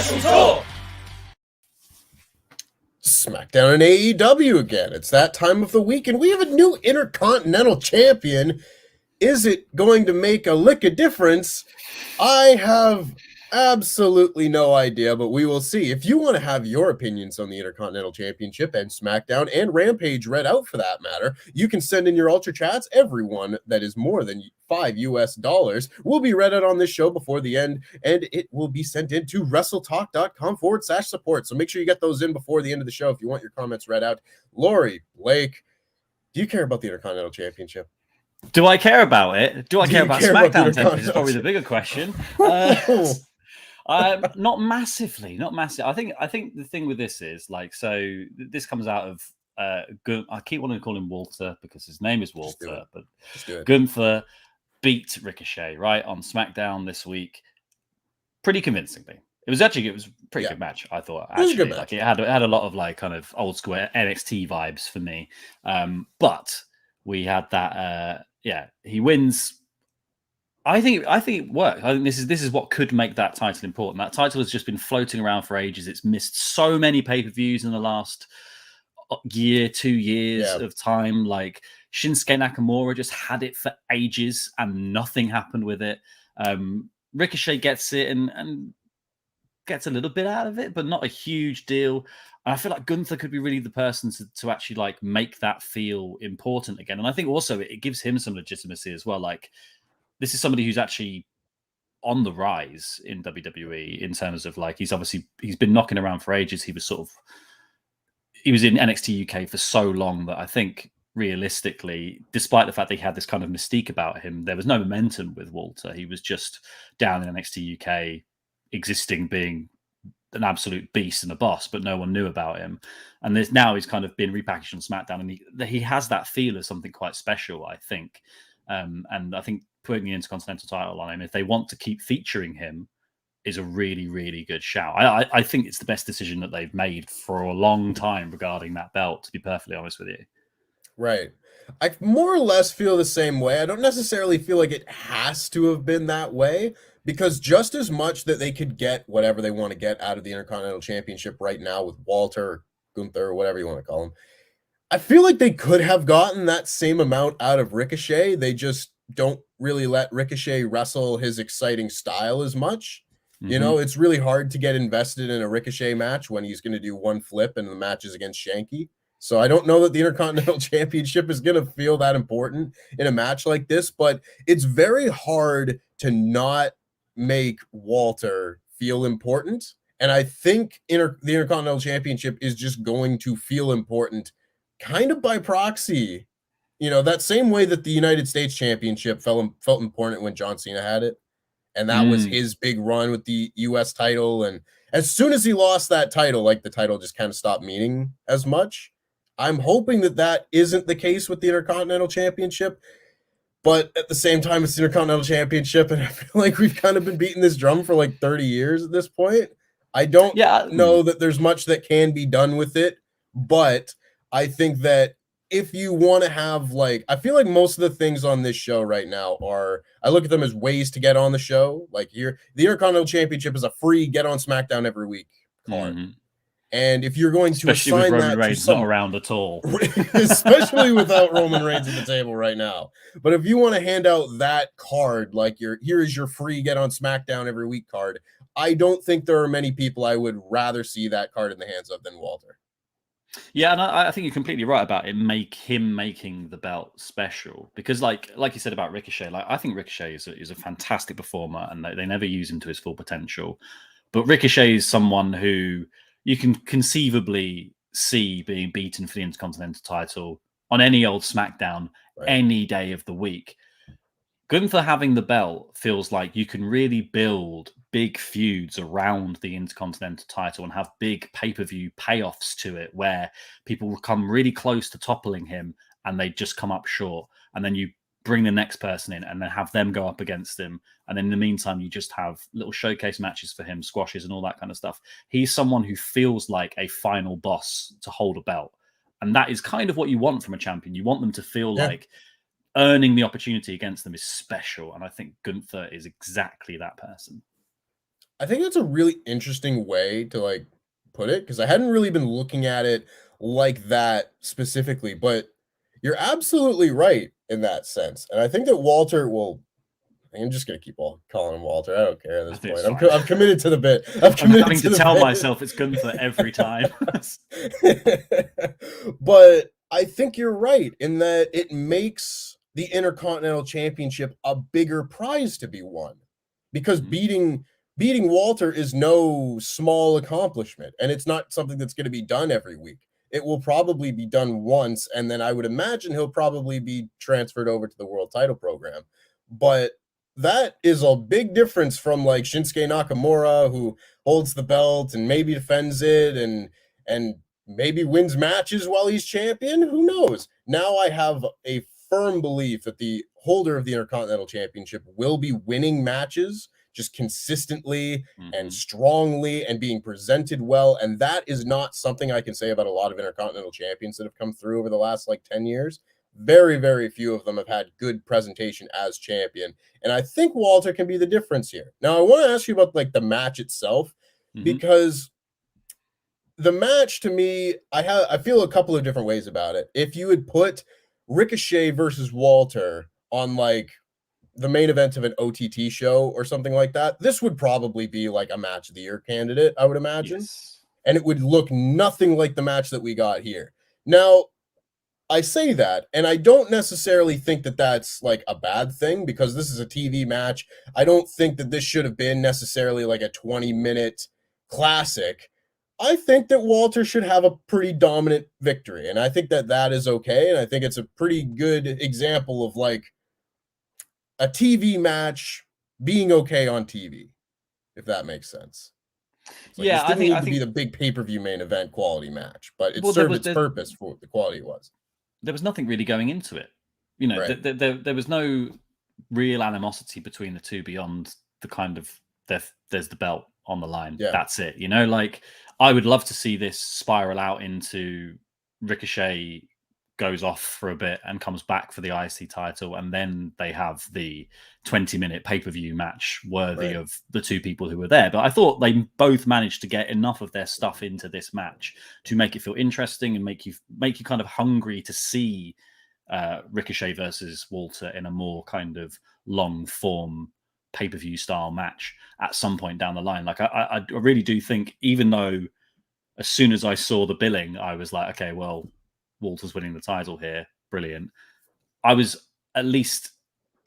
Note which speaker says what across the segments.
Speaker 1: WrestleTalk!
Speaker 2: Smackdown and AEW again. It's that time of the week, and we have a new Intercontinental Champion. Is it going to make a lick of difference? I have absolutely no idea, but we will see. If you want to have your opinions on the Intercontinental Championship and Smackdown and Rampage read out for that matter, you can send in your Ultrachats. Everyone that is more than $5 will be read out on this show before the end, and it will be sent in to WrestleTalk.com/support. So make sure you get those in before the end of the show if you want your comments read out. Lori, Blake, do you care about the Intercontinental Championship?
Speaker 3: Do I care about it? Do I care about Smackdown? Is probably the bigger question. Not massively. I think the thing with this is so this comes out of I keep wanting to call him Walter because his name is Walter, but Gunther beat Ricochet right on SmackDown this week pretty convincingly. It was a pretty good match, I thought. Actually, it was a good match. It had a lot of kind of old school NXT vibes for me. But we had that. He wins. I think it worked. I think this is what could make that title important. That title has just been floating around for ages. It's missed so many pay-per-views in the last year, 2 years of time. Like Shinsuke Nakamura just had it for ages and nothing happened with it. Ricochet gets it and gets a little bit out of it, but not a huge deal. And I feel like Gunther could be really the person to actually make that feel important again. And I think also it gives him some legitimacy as well. This is somebody who's actually on the rise in WWE in terms of he's been knocking around for ages. He was in NXT UK for so long that I think realistically, despite the fact that he had this kind of mystique about him, there was no momentum with Walter. He was just down in NXT UK, existing, being an absolute beast and a boss, but no one knew about him. And now he's kind of been repackaged on SmackDown, and he has that feel of something quite special, I think. And I think putting the Intercontinental title on him, if they want to keep featuring him, is a really, really good shout. I think it's the best decision that they've made for a long time regarding that belt, to be perfectly honest with you.
Speaker 2: Right. I more or less feel the same way. I don't necessarily feel like it has to have been that way, because just as much that they could get whatever they want to get out of the Intercontinental Championship right now with Walter, or Gunther, or whatever you want to call him, I feel like they could have gotten that same amount out of Ricochet. They just don't really let Ricochet wrestle his exciting style as much. Mm-hmm. You know, it's really hard to get invested in a Ricochet match when he's going to do one flip and the match is against Shanky. So I don't know that the Intercontinental Championship is going to feel that important in a match like this, but it's very hard to not make Walter feel important. And I think the Intercontinental Championship is just going to feel important kind of by proxy. You know, that same way that the United States Championship felt important when John Cena had it. And that was his big run with the US title. And as soon as he lost that title, the title just kind of stopped meaning as much. I'm hoping that isn't the case with the Intercontinental Championship. But at the same time, it's the Intercontinental Championship, and I feel like we've kind of been beating this drum for 30 years at this point. I don't know that there's much that can be done with it, but I think that if you want to have I feel like most of the things on this show right now I look at them as ways to get on the show. The Intercontinental Championship is a free get on SmackDown every week card. Mm-hmm. And if you're going to assign that to
Speaker 3: Reigns not around at all,
Speaker 2: especially without Roman Reigns at the table right now. But if you want to hand out that card, here is your free get on SmackDown every week card, I don't think there are many people I would rather see that card in the hands of than Walter.
Speaker 3: Yeah, and I think you're completely right about him making the belt special, because like you said about Ricochet, I think Ricochet is a fantastic performer, and they never use him to his full potential. But Ricochet is someone who you can conceivably see being beaten for the Intercontinental title on any old SmackDown any day of the week. Gunther having the belt feels like you can really build big feuds around the Intercontinental title and have big pay-per-view payoffs to it where people will come really close to toppling him and they just come up short. And then you bring the next person in and then have them go up against him. And then in the meantime, you just have little showcase matches for him, squashes and all that kind of stuff. He's someone who feels like a final boss to hold a belt. And that is kind of what you want from a champion. You want them to feel like earning the opportunity against them is special. And I think Gunther is exactly that person.
Speaker 2: I think that's a really interesting way to like put it, because I hadn't really been looking at it like that specifically, but you're absolutely right in that sense. And I think that Walter will. I'm just gonna keep calling him Walter. I don't care at this point. I'm committed to the bit.
Speaker 3: I'm having to tell myself it's Gunther every time.
Speaker 2: But I think you're right in that it makes the Intercontinental Championship a bigger prize to be won, because beating Walter is no small accomplishment, and it's not something that's going to be done every week. It will probably be done once, and then I would imagine he'll probably be transferred over to the world title program. But that is a big difference from like Shinsuke Nakamura, who holds the belt and maybe defends it and maybe wins matches while he's champion. Who knows? Now I have a firm belief that the holder of the Intercontinental Championship will be winning matches just consistently and strongly and being presented well. And that is not something I can say about a lot of Intercontinental champions that have come through over the last like 10 years. Very, very few of them have had good presentation as champion. And I think Walter can be the difference here. Now, I want to ask you about like the match itself, because the match to me, I feel a couple of different ways about it. If you would put Ricochet versus Walter on like the main event of an OTT show or something like that, this would probably be like a match of the year candidate, I would imagine. Yes. And it would look nothing like the match that we got here. Now, I say that, and I don't necessarily think that that's like a bad thing, because this is a TV match. I don't think that this should have been necessarily like a 20-minute classic. I think that Walter should have a pretty dominant victory, and I think that that is okay, and I think it's a pretty good example of like a TV match being okay on TV, if that makes sense. Like,
Speaker 3: yeah,
Speaker 2: I think be the big pay-per-view main event quality match, but it served its purpose for what the quality was.
Speaker 3: There was nothing really going into it. You know, right. there was no real animosity between the two beyond the kind of there's the belt on the line. Yeah. That's it. You know, like I would love to see this spiral out into Ricochet goes off for a bit and comes back for the IC title, and then they have the 20-minute pay-per-view match worthy of the two people who were there. But I thought they both managed to get enough of their stuff into this match to make it feel interesting and make you kind of hungry to see Ricochet versus Walter in a more kind of long form pay-per-view style match at some point down the line. Like I really do think, even though as soon as I saw the billing, I was like, okay, well, Walter's winning the title here. Brilliant. I was at least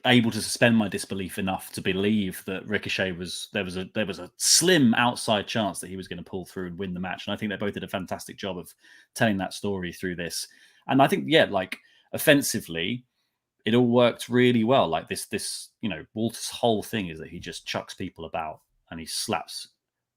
Speaker 3: able to suspend my disbelief enough to believe that Ricochet there was a slim outside chance that he was going to pull through and win the match. And I think they both did a fantastic job of telling that story through this. And I think, yeah, like offensively, it all worked really well. Like this, you know, Walter's whole thing is that he just chucks people about and he slaps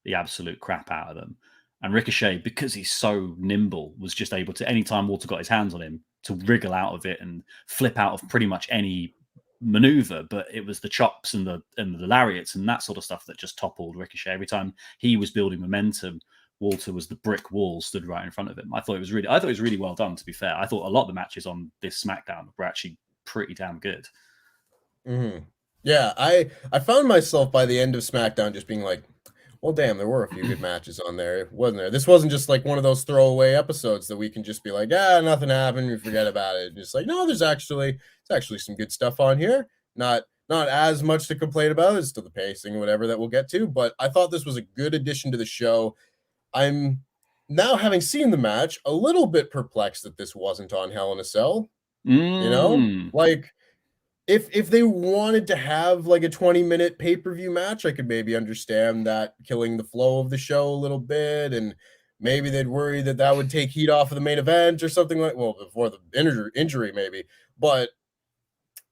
Speaker 3: the absolute crap out of them. And Ricochet, because he's so nimble, was just able to, anytime Walter got his hands on him, to wriggle out of it and flip out of pretty much any maneuver. But it was the chops and the lariats and that sort of stuff that just toppled Ricochet. Every time he was building momentum, Walter was the brick wall stood right in front of him. I thought it was really well done, to be fair. I thought a lot of the matches on this SmackDown were actually pretty damn good.
Speaker 2: Mm-hmm. Yeah, I found myself by the end of SmackDown just being like, well, damn, there were a few good matches on there, wasn't there? This wasn't just like one of those throwaway episodes that we can just be like, nothing happened, we forget about it. Just like, no, there's actually some good stuff on here. Not as much to complain about. It's still the pacing, whatever, that we'll get to. But I thought this was a good addition to the show. I'm now, having seen the match, a little bit perplexed that this wasn't on Hell in a Cell. You know, like, If they wanted to have like a 20-minute pay-per-view match, I could maybe understand that killing the flow of the show a little bit, and maybe they'd worry that would take heat off of the main event or something before the injury maybe. But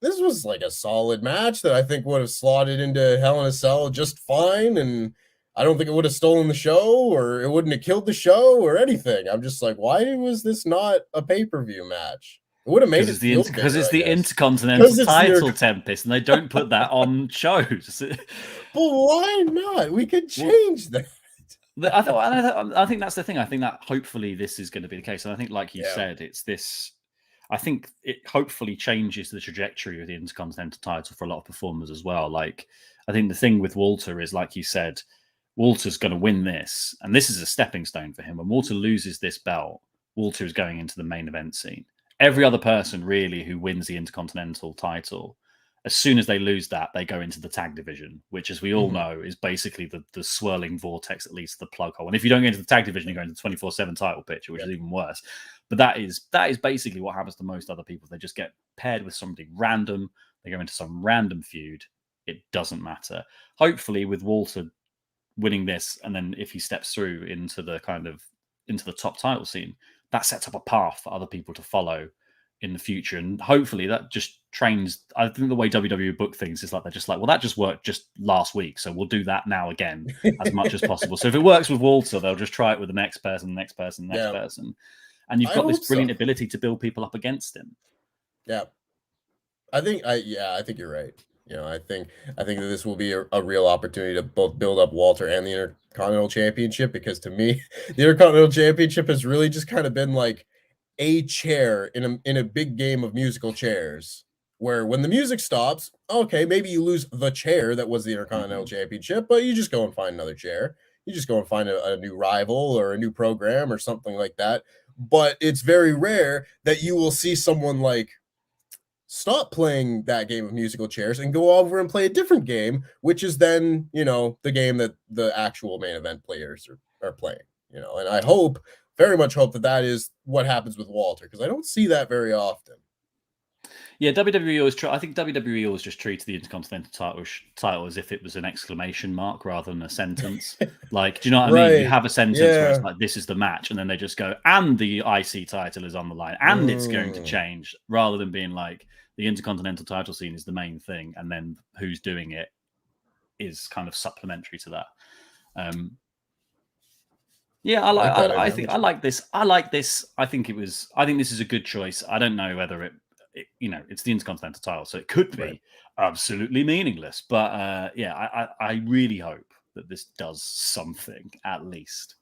Speaker 2: this was like a solid match that I think would have slotted into Hell in a Cell just fine, and I don't think it would have stolen the show or it wouldn't have killed the show or anything. I'm just like, why was this not a pay-per-view match? It would have made it
Speaker 3: because it's the Intercontinental title, Tempest, and they don't put that on shows.
Speaker 2: But why not? We could change that.
Speaker 3: I think that's the thing. I think that hopefully this is going to be the case, and I think, like you said, it's this. I think it hopefully changes the trajectory of the Intercontinental title for a lot of performers as well. Like, I think the thing with Walter is, like you said, Walter's going to win this, and this is a stepping stone for him. When Walter loses this belt, Walter is going into the main event scene. Every other person really who wins the Intercontinental title, as soon as they lose that, they go into the tag division, which, as we all know, is basically the swirling vortex, at least the plug hole. And if you don't get into the tag division, you go into the 24/7 title picture, which is even worse. But that is basically what happens to most other people. They just get paired with somebody random. They go into some random feud. It doesn't matter. Hopefully, with Walter winning this, and then if he steps through into the top title scene, that sets up a path for other people to follow in the future, and hopefully that just trains. I think the way WWE book things is like they're just like, well, that just worked just last week, so we'll do that now again as much as possible. So if it works with Walter, they'll just try it with the next person, person, and you've got this brilliant ability to build people up against him.
Speaker 2: Yeah, I think you're right. I think that this will be a real opportunity to both build up Walter and the Intercontinental Championship, because to me, the Intercontinental Championship has really just kind of been like a chair in a big game of musical chairs, where when the music stops, okay, maybe you lose the chair that was the Intercontinental Championship, but you just go and find another chair. You just go and find a new rival or a new program or something like that. But it's very rare that you will see someone like stop playing that game of musical chairs and go over and play a different game, which is then, the game that the actual main event players are playing, and I very much hope that is what happens with Walter, because I don't see that very often.
Speaker 3: Yeah, WWE always I think WWE always just treats the Intercontinental title as if it was an exclamation mark rather than a sentence. Like, do you know what I mean? You have a sentence where it's like, this is the match, and then they just go, and the IC title is on the line, and it's going to change, rather than being like, the Intercontinental title scene is the main thing, and then who's doing it is kind of supplementary to that. I like this. I think this is a good choice. I don't know whether it's the Intercontinental title, so it could be absolutely meaningless. But I really hope that this does something, at least.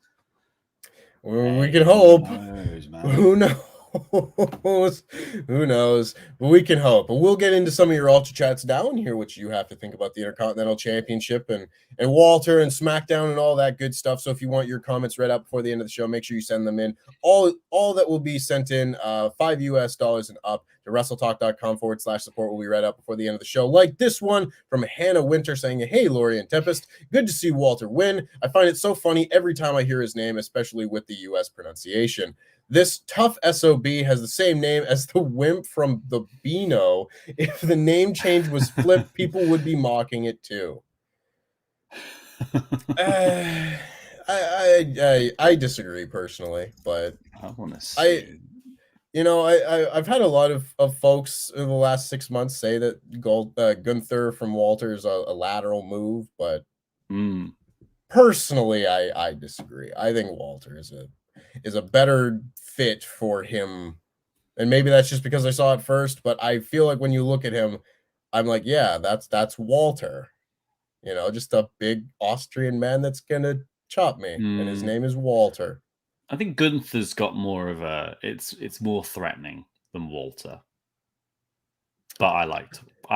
Speaker 2: Well, we can hope. Who knows? Who knows? But we can hope. But we'll get into some of your Ultrachats now and hear what you have to think about the Intercontinental Championship and Walter and SmackDown and all that good stuff. So if you want your comments read out before the end of the show, make sure you send them in. All that will be sent in, $5 US and up to WrestleTalk.com/support will be read out before the end of the show. Like this one from Hannah Winter saying, "Hey, Lori and Tempest, good to see Walter win. I find it so funny every time I hear his name, especially with the US pronunciation. This tough SOB has the same name as the wimp from the Beano. If the name change was flipped, people would be mocking it too." I disagree personally, but
Speaker 3: I want to see.
Speaker 2: I've had a lot of folks in the last 6 months say that Gunther from Walter is a lateral move, but personally, I disagree. I think Walter is a better fit for him, and maybe that's just because I saw it first, but I feel like when you look at him, I'm like, yeah, that's Walter, just a big Austrian man that's gonna chop me, and his name is Walter.
Speaker 3: I think Gunther's got more of it's more threatening than Walter, but I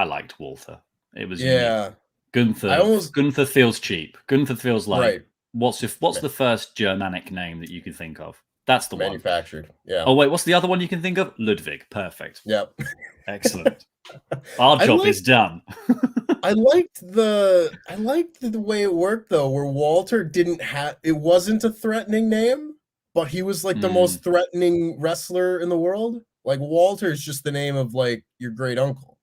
Speaker 3: liked Walter. It was unique. Gunther feels cheap. Gunther feels like what's the first Germanic name that you can think of? That's the
Speaker 2: manufactured. Yeah.
Speaker 3: Oh wait, what's the other one you can think of? Ludwig. Perfect.
Speaker 2: Yep.
Speaker 3: Excellent. Our job is done.
Speaker 2: I liked the way it worked though, where Walter it wasn't a threatening name, but he was like the most threatening wrestler in the world. Like Walter is just the name of like your great uncle,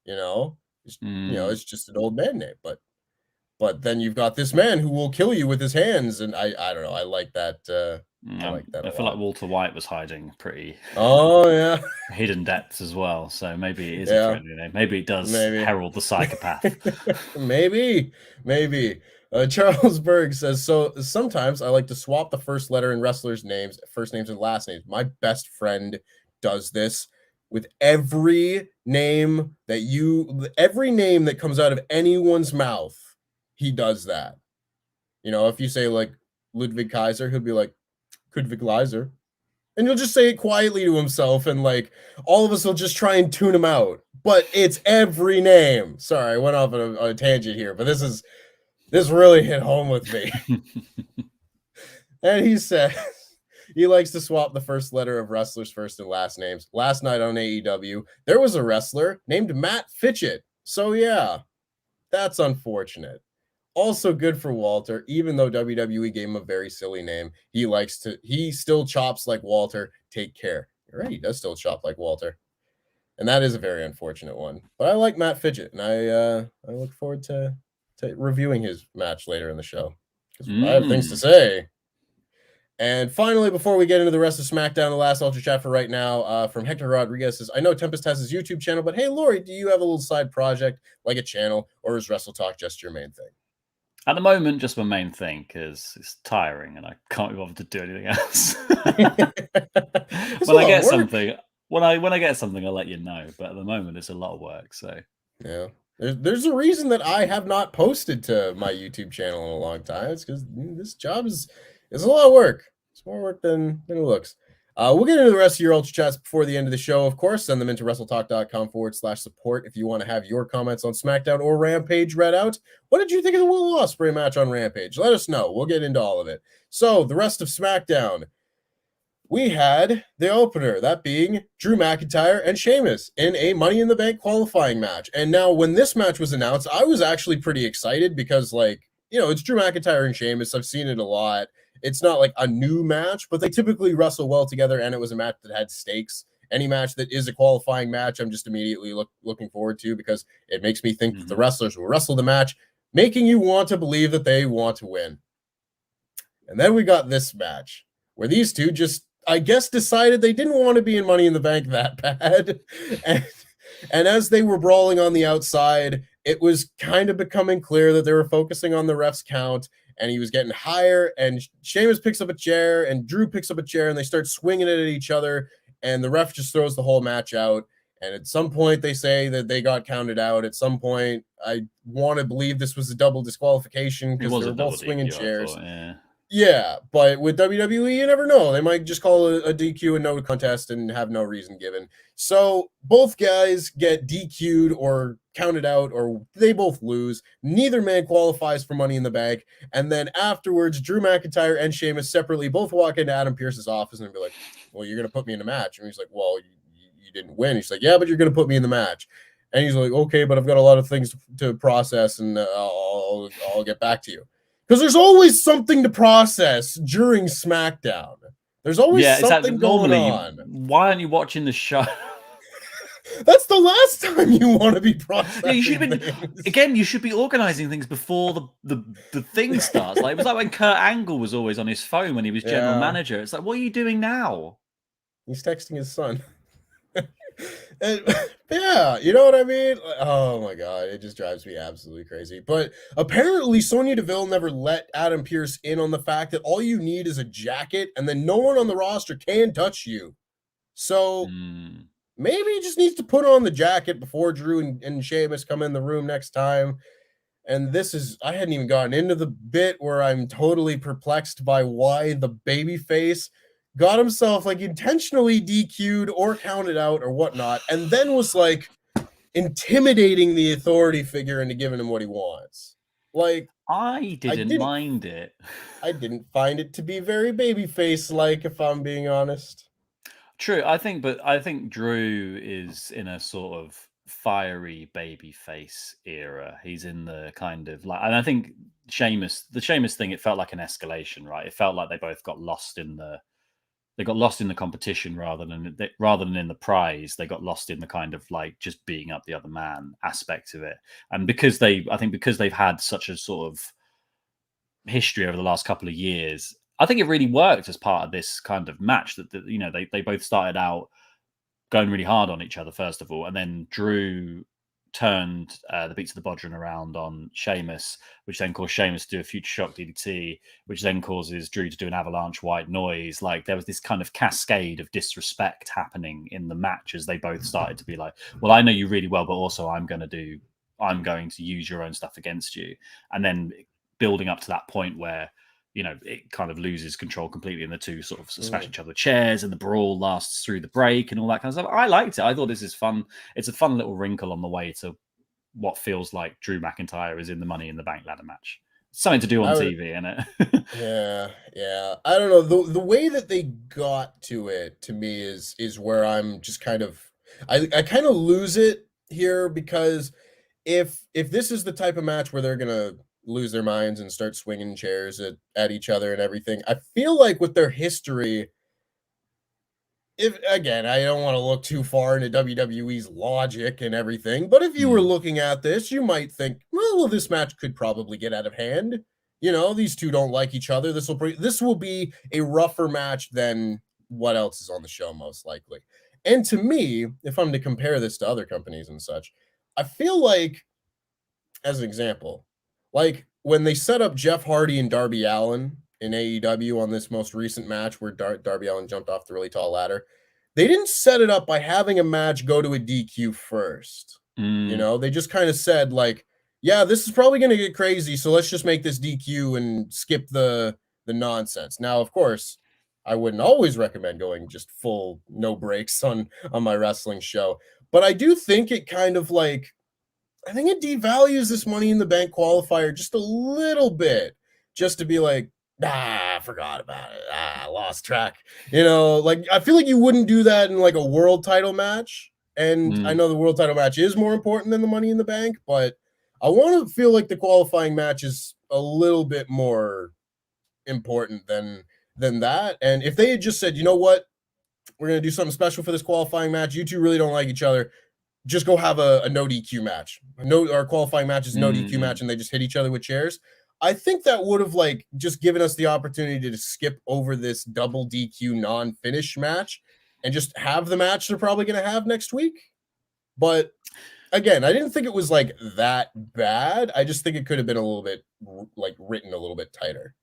Speaker 2: it's just an old man name, but then you've got this man who will kill you with his hands, and I don't know, I like that. I
Speaker 3: feel like Walter White was hiding pretty hidden depths as well, so maybe it is a friendly name. Maybe it does herald the psychopath.
Speaker 2: maybe Charles Berg says, so sometimes I like to swap the first letter in wrestlers' names, first names and last names. My best friend does this with every name that comes out of anyone's mouth. He does that. If you say like Ludwig Kaiser, he'll be like Ludwig Kaiser, and he'll just say it quietly to himself, and like all of us will just try and tune him out. But it's every name. Sorry, I went off on a tangent here, but this is This really hit home with me. And he says he likes to swap the first letter of wrestlers' first and last names. Last night on AEW, there was a wrestler named Matt Fitchett. So yeah, that's unfortunate. Also good for Walter, even though WWE gave him a very silly name. He still chops like Walter. Take care. You're right, he does still chop like Walter. And that is a very unfortunate one. But I like Matt Fitchett, and I look forward to reviewing his match later in the show. Because I have things to say. And finally, before we get into the rest of SmackDown, the last Ultra Chat for right now, from Hector Rodriguez says, I know Tempest has his YouTube channel, but hey, Lori, do you have a little side project like a channel, or is WrestleTalk just your main thing?
Speaker 3: At the moment, just my main thing, because it's tiring and I can't be bothered to do anything else. When I get something, I'll let you know. But at the moment, it's a lot of work. So
Speaker 2: yeah. There's a reason that I have not posted to my YouTube channel in a long time. It's because this job is a lot of work. It's more work than it looks. We'll get into the rest of your Ultra Chats before the end of the show. Of course, send them into WrestleTalk.com/support if you want to have your comments on SmackDown or Rampage read out. What did you think of the Will Ospreay match on Rampage? Let us know. We'll get into all of it. So, the rest of SmackDown. We had the opener, that being Drew McIntyre and Sheamus in a Money in the Bank qualifying match. And now when this match was announced, I was actually pretty excited because, it's Drew McIntyre and Sheamus. I've seen it a lot. It's not like a new match, but they typically wrestle well together, and it was a match that had stakes. Any match that is a qualifying match, I'm just immediately looking forward to because it makes me think that the wrestlers will wrestle the match, making you want to believe that they want to win. And then we got this match where these two just, I guess, decided they didn't want to be in Money in the Bank that bad. And as they were brawling on the outside, it was kind of becoming clear that they were focusing on the ref's count, and he was getting higher, and Sheamus picks up a chair, and Drew picks up a chair, and they start swinging it at each other, and the ref just throws the whole match out. And at some point, they say that they got counted out. At some point, I want to believe this was a double disqualification because they were both swinging chairs. Yeah, but with WWE, you never know. They might just call a DQ and no contest and have no reason given. So both guys get DQ'd or counted out, or they both lose. Neither man qualifies for Money in the Bank. And then afterwards, Drew McIntyre and Sheamus separately both walk into Adam Pearce's office and be like, well, you're going to put me in a match. And he's like, well, you didn't win. He's like, yeah, but you're going to put me in the match. And he's like, okay, but I've got a lot of things to process, and I'll get back to you. Because there's always something to process during SmackDown. There's always something going on.
Speaker 3: Why aren't you watching the show?
Speaker 2: That's the last time you want to be processing.
Speaker 3: Yeah, you should be organizing things before the thing starts. Like it was like when Kurt Angle was always on his phone when he was general manager. It's like, what are you doing now?
Speaker 2: He's texting his son. And, yeah, you know what I mean? Oh my god, it just drives me absolutely crazy. But apparently Sonya Deville never let Adam Pearce in on the fact that all you need is a jacket, and then no one on the roster can touch you. So maybe he just needs to put on the jacket before Drew and Sheamus come in the room next time. And I hadn't even gotten into the bit where I'm totally perplexed by why the babyface got himself intentionally DQ'd or counted out or whatnot, and then was intimidating the authority figure into giving him what he wants.
Speaker 3: I didn't mind it.
Speaker 2: I didn't find it to be very babyface-like, if I'm being honest.
Speaker 3: True, I think Drew is in a sort of fiery babyface era. He's in the kind of and I think the Sheamus thing, it felt like an escalation, right? It felt like they both got lost in the competition rather than in the prize. They got lost in the kind of just beating up the other man aspect of it. And because they've had such a sort of history over the last couple of years, I think it really worked as part of this kind of match that they both started out going really hard on each other, first of all, and then Drew turned the Beats of the Bodhrán around on Sheamus, which then caused Sheamus to do a Future Shock DDT, which then causes Drew to do an Avalanche White Noise. There was this kind of cascade of disrespect happening in the match as they both started to be like, well, I know you really well, but also I'm going to use your own stuff against you. And then building up to that point where it kind of loses control completely, and the two sort of smash each other with chairs, and the brawl lasts through the break and all that kind of stuff. I liked it. I thought this is fun. It's a fun little wrinkle on the way to what feels like Drew McIntyre is in the Money in the Bank ladder match. something to do on TV, innit?
Speaker 2: Yeah. I don't know. The way that they got to it, to me, is where I'm just kind of I kind of lose it here, because if this is the type of match where they're gonna lose their minds and start swinging chairs at each other and everything, I feel like with their history, if again, I don't want to look too far into WWE's logic and everything, but if you were looking at this, you might think, well, this match could probably get out of hand. You know, these two don't like each other. This will be a rougher match than what else is on the show, most likely. And to me, if I'm to compare this to other companies and such, I feel like, as an example, like when they set up Jeff Hardy and Darby Allin in AEW on this most recent match where Darby Allin jumped off the really tall ladder, they didn't set it up by having a match go to a DQ first. You know, they just kind of said, like, yeah, this is probably going to get crazy, so let's just make this DQ and skip the nonsense. Now, of course, I wouldn't always recommend going just full no breaks on my wrestling show, but I do think it kind of like, I think it devalues this Money in the Bank qualifier just a little bit, just to be like, I forgot about it. I lost track. You know, like, I feel like you wouldn't do that in like a world title match. And I know the world title match is more important than the Money in the Bank, but I want to feel like the qualifying match is a little bit more important than that. And if they had just said, you know what, we're going to do something special for this qualifying match. You two really don't like each other. Just go have a no DQ match. Our qualifying match is a no DQ match, and they just hit each other with chairs. I think that would have like just given us the opportunity to skip over this double DQ non-finish match and just have the match they're probably going to have next week. But again, I didn't think it was like that bad. I just think it could have been a little bit like written a little bit tighter.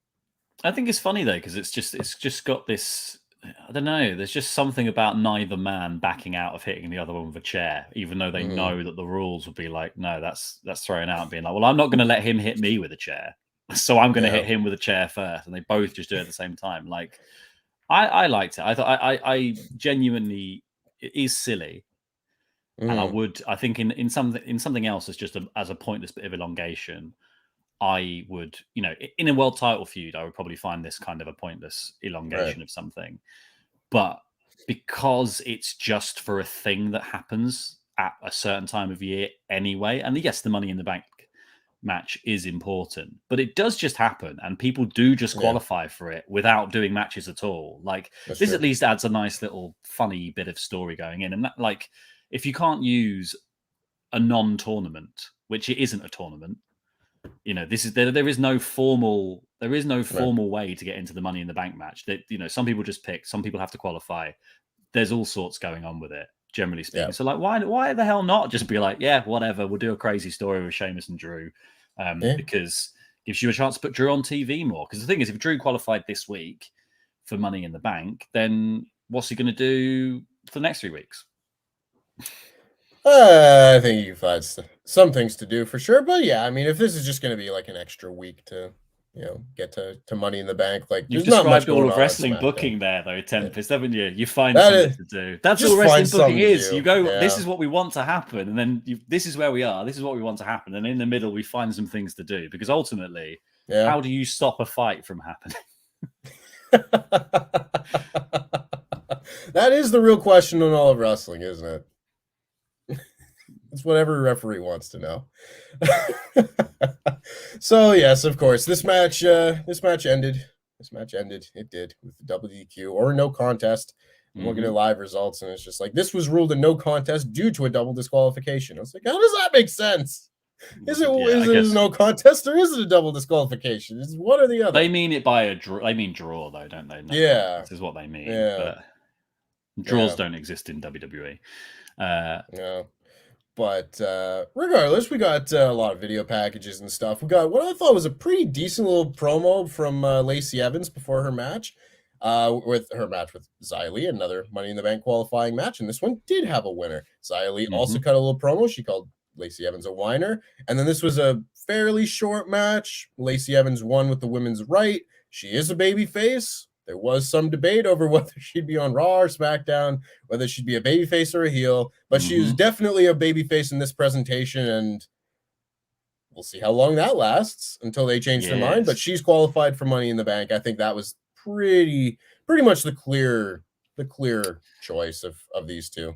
Speaker 3: I think it's funny though, because it's just got this, I don't know, there's just something about neither man backing out of hitting the other one with a chair, even though they know that the rules would be like, no, that's thrown out, and being like, well, I'm not going to let him hit me with a chair, so I'm going to hit him with a chair first, and they both just do it at the same time. Like, I liked it. I thought I genuinely, it is silly, and I think in something else as just as a pointless bit of elongation, I would, you know, in a world title feud, I would probably find this kind of a pointless elongation of something. But because it's just for a thing that happens at a certain time of year anyway, and yes, the Money in the Bank match is important, but it does just happen, and people do just qualify for it without doing matches at all. Like, that's this true. At least adds a nice little funny bit of story going in. And that, like, if you can't use a non-tournament, which it isn't a tournament, you know, this is there is no formal way to get into the Money in the Bank match. That, you know, some people just pick, some people have to qualify. There's all sorts going on with it, generally speaking. So like, why the hell not just be like, yeah, whatever, we'll do a crazy story with Sheamus and Drew, because it gives you a chance to put Drew on TV more. Because the thing is, if Drew qualified this week for Money in the Bank, then what's he going to do for the next 3 weeks?
Speaker 2: I think you can find some things to do for sure. But yeah, I mean, if this is just going to be like an extra week to, you know, get to Money in the Bank, like,
Speaker 3: you've described all of wrestling booking there, though, Tempest, haven't you? You find something to do. That's all wrestling booking is. You go, this is what we want to happen, and then this is where we are. This is what we want to happen, and in the middle, we find some things to do. Because ultimately, how do you stop a fight from happening?
Speaker 2: That is the real question in all of wrestling, isn't it? It's what every referee wants to know. So yes, of course, this match ended. It did with the double DQ or no contest. I'm looking at live results, and it's just like, this was ruled a no contest due to a double disqualification. I was like, how does that make sense? Is it a no contest, or is it a double disqualification? Is one or the other?
Speaker 3: They mean it by a draw. They mean draw, though, don't they? No, this is what they mean. Yeah. But draws don't exist in WWE.
Speaker 2: No. But regardless, we got a lot of video packages and stuff. We got what I thought was a pretty decent little promo from Lacey Evans before her match, with Xia Li, another Money in the Bank qualifying match. And this one did have a winner. Xia Li also cut a little promo. She called Lacey Evans a whiner. And then this was a fairly short match. Lacey Evans won with the women's right. She is a babyface. There was some debate over whether she'd be on Raw or SmackDown, whether she'd be a babyface or a heel, but she was definitely a babyface in this presentation. And we'll see how long that lasts until they change their mind. But she's qualified for Money in the Bank. I think that was pretty much the clear choice of these two.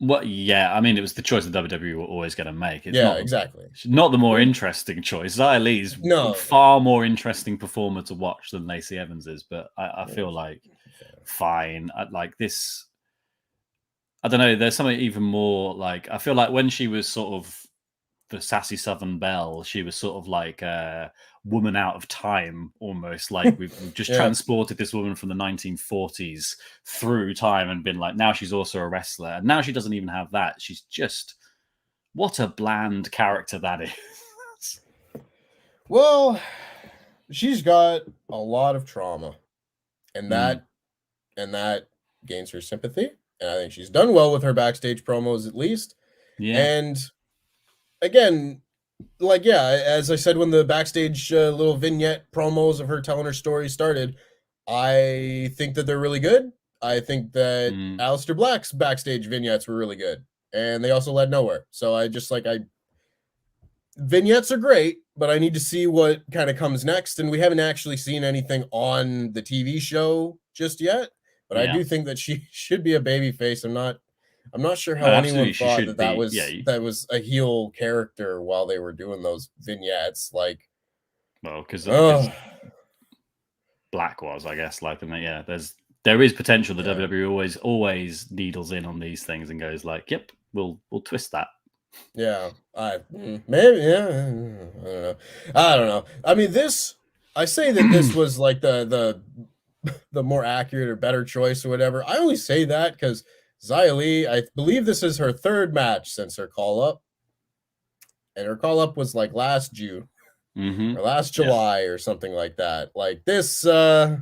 Speaker 3: Well, yeah, I mean, it was the choice that WWE were always going to make. It's
Speaker 2: exactly.
Speaker 3: Not the more interesting choice. Xia Li is far more interesting performer to watch than Lacey Evans is, but I feel like fine. Like this, I don't know. There's something even more like I feel like when she was sort of the sassy Southern Belle, she was sort of like a woman out of time, almost like we've just transported this woman from the 1940s through time and been like, now she's also a wrestler. And now she doesn't even have that. She's just, what a bland character that is.
Speaker 2: Well, she's got a lot of trauma, and that gains her sympathy. And I think she's done well with her backstage promos, at least.
Speaker 3: Yeah.
Speaker 2: And again, like, as I said, when the backstage little vignette promos of her telling her story started, I think that they're really good. I think that Aleister Black's backstage vignettes were really good, and they also led nowhere. So vignettes are great, but I need to see what kind of comes next. And we haven't actually seen anything on the TV show just yet, but I do think that she should be a babyface. I'm not sure how anyone thought that was a heel character while they were doing those vignettes. Like,
Speaker 3: well, because Black was, I guess. Like, there is potential. The WWE always needles in on these things and goes like, "Yep, we'll twist that."
Speaker 2: Yeah, maybe. Yeah, I don't know. I mean, I say that this was like the more accurate or better choice or whatever. I only say that because Xia Li, I believe this is her third match since her call-up. And her call-up was like last June or last July or something like that. Like this is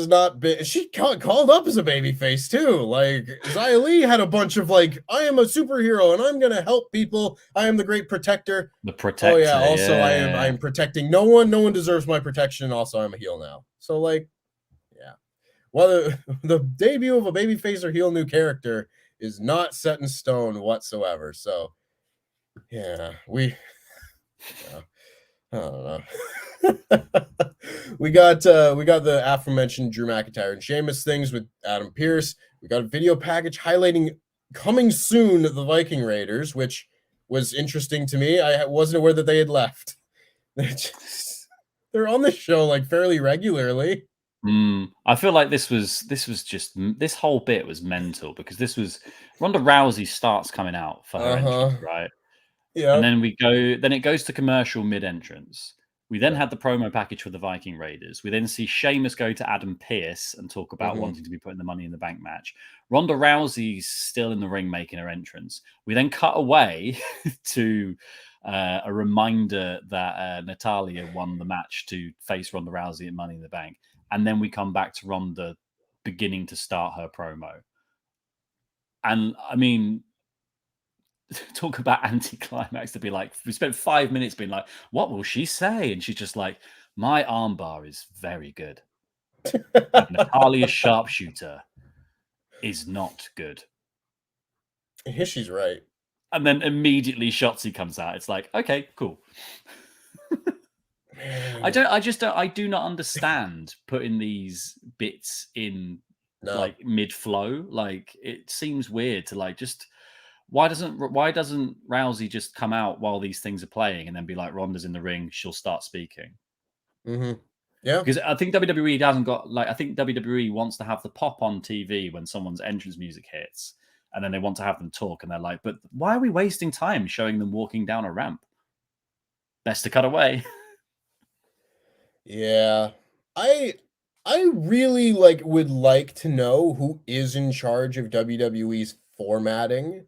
Speaker 2: not big. She called up as a babyface too. Like Xia Li had a bunch of like, I am a superhero and I'm gonna help people. I am the great protector.
Speaker 3: The protector.
Speaker 2: Oh yeah. Also, I am protecting no one. No one deserves my protection. Also, I'm a heel now. So like, well, the debut of a babyface or heel new character is not set in stone whatsoever. So, I don't know. we got the aforementioned Drew McIntyre and Sheamus things with Adam Pearce. We got a video package highlighting coming soon the Viking Raiders, which was interesting to me. I wasn't aware that they had left. They're on the show like fairly regularly.
Speaker 3: I feel like this whole bit was mental because this was Ronda Rousey starts coming out for her entrance, right?
Speaker 2: Yeah.
Speaker 3: And then it goes to commercial mid-entrance. We then had the promo package for the Viking Raiders. We then see Sheamus go to Adam Pearce and talk about wanting to be put in the Money in the Bank match. Ronda Rousey's still in the ring making her entrance. We then cut away to a reminder that Natalya won the match to face Ronda Rousey at Money in the Bank. And then we come back to Ronda beginning to start her promo. And I mean, talk about anticlimax to be like, we spent 5 minutes being like, what will she say? And she's just like, my armbar is very good. Natalya's sharpshooter is not good.
Speaker 2: Yeah, she's right.
Speaker 3: And then immediately Shotzi comes out. It's like, okay, cool. I do not understand putting these bits in like mid flow. Like it seems weird to like just why doesn't Rousey just come out while these things are playing and then be like, Ronda's in the ring, she'll start speaking.
Speaker 2: Yeah,
Speaker 3: because I think WWE hasn't got like I think WWE wants to have the pop on TV when someone's entrance music hits, and then they want to have them talk, and they're like, but why are we wasting time showing them walking down a ramp? Best to cut away.
Speaker 2: Yeah, I really would like to know who is in charge of WWE's formatting.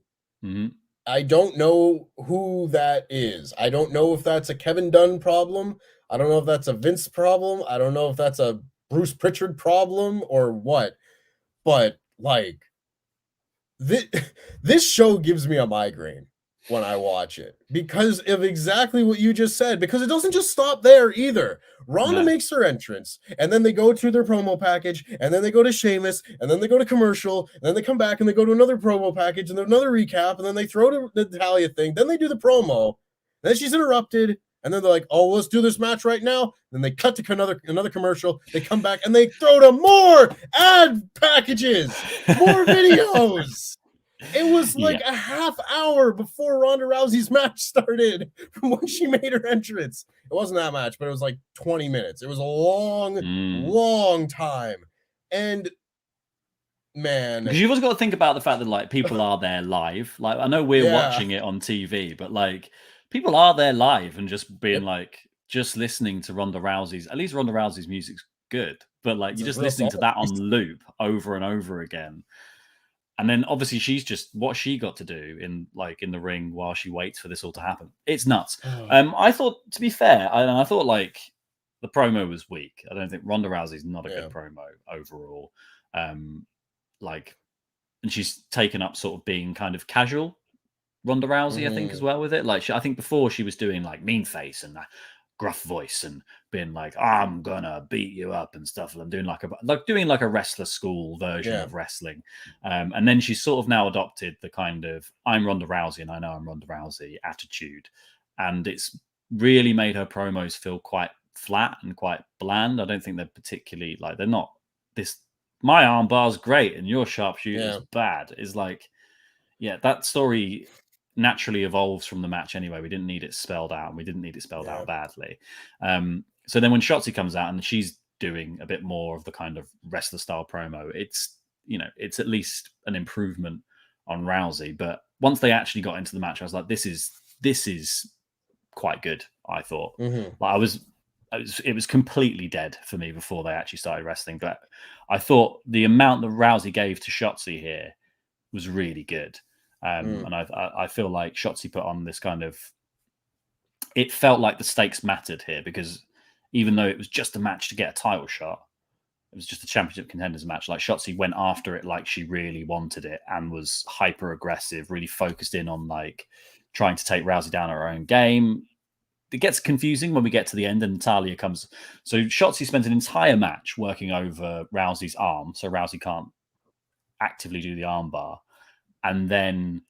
Speaker 2: I don't know who that is. I don't know if that's a Kevin Dunn problem. I don't know if that's a Vince problem. I don't know if that's a Bruce Pritchard problem or what. But like this show gives me a migraine when I watch it because of exactly what you just said, because it doesn't just stop there either. Ronda makes her entrance, and then they go to their promo package, and then they go to Sheamus, and then they go to commercial, and then they come back and they go to another promo package and another recap, and then they throw to the Natalya thing, then they do the promo, Then she's interrupted, and then they're like, "Oh, let's do this match right now." Then they cut to another commercial. They come back and they throw to more ad packages, more videos. It was like a half hour before Ronda Rousey's match started from when she made her entrance. It wasn't that much, but it was like 20 minutes. It was a long time. And man,
Speaker 3: because you've also got to think about the fact that like people are there live. Like I know we're watching it on TV, but like people are there live and just being like just listening to Ronda Rousey's. At least Ronda Rousey's music's good, but like you're just listening to that on loop over and over again. And then obviously she's just what she got to do in the ring while she waits for this all to happen. It's nuts. I thought, to be fair, I thought like the promo was weak. I don't think Ronda Rousey's not a good promo overall. And she's taken up sort of being kind of casual Ronda Rousey, I think, as well with it. Like I think before she was doing like mean face and that gruff voice and being like, I'm gonna beat you up and stuff. And I'm doing like a wrestler school version of wrestling. And then she's sort of now adopted the kind of I'm Ronda Rousey and I know I'm Ronda Rousey attitude. And it's really made her promos feel quite flat and quite bland. I don't think they're particularly they're not this, my arm bar's great and your sharpshooter's bad. Is like, that story naturally evolves from the match anyway. We didn't need it spelled out, and we didn't need it spelled out badly. So then when Shotzi comes out and she's doing a bit more of the kind of wrestler style promo, it's at least an improvement on Rousey. But once they actually got into the match, I was like, this is quite good. I thought it was completely dead for me before they actually started wrestling. But I thought the amount that Rousey gave to Shotzi here was really good. And I feel like Shotzi put on this kind of, it felt like the stakes mattered here, because even though it was just a match to get a title shot, it was just a championship contenders match. Like Shotzi went after it like she really wanted it and was hyper aggressive, really focused in on like trying to take Rousey down her own game. It gets confusing when we get to the end and Natalya comes. So Shotzi spent an entire match working over Rousey's arm, so Rousey can't actively do the armbar. And then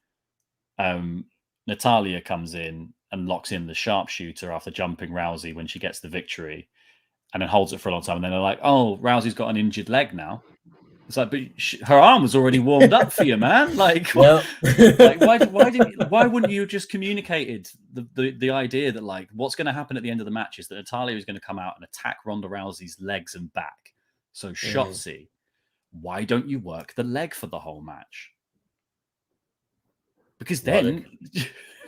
Speaker 3: Natalya comes in and locks in the sharpshooter after jumping Rousey when she gets the victory, and then holds it for a long time. And then they're like, "Oh, Rousey's got an injured leg now." It's like, but her arm was already warmed up for you, man. Like, why wouldn't you have just communicated the idea that like what's going to happen at the end of the match is that Natalya is going to come out and attack Ronda Rousey's legs and back. So Shotzi, why don't you work the leg for the whole match? Because then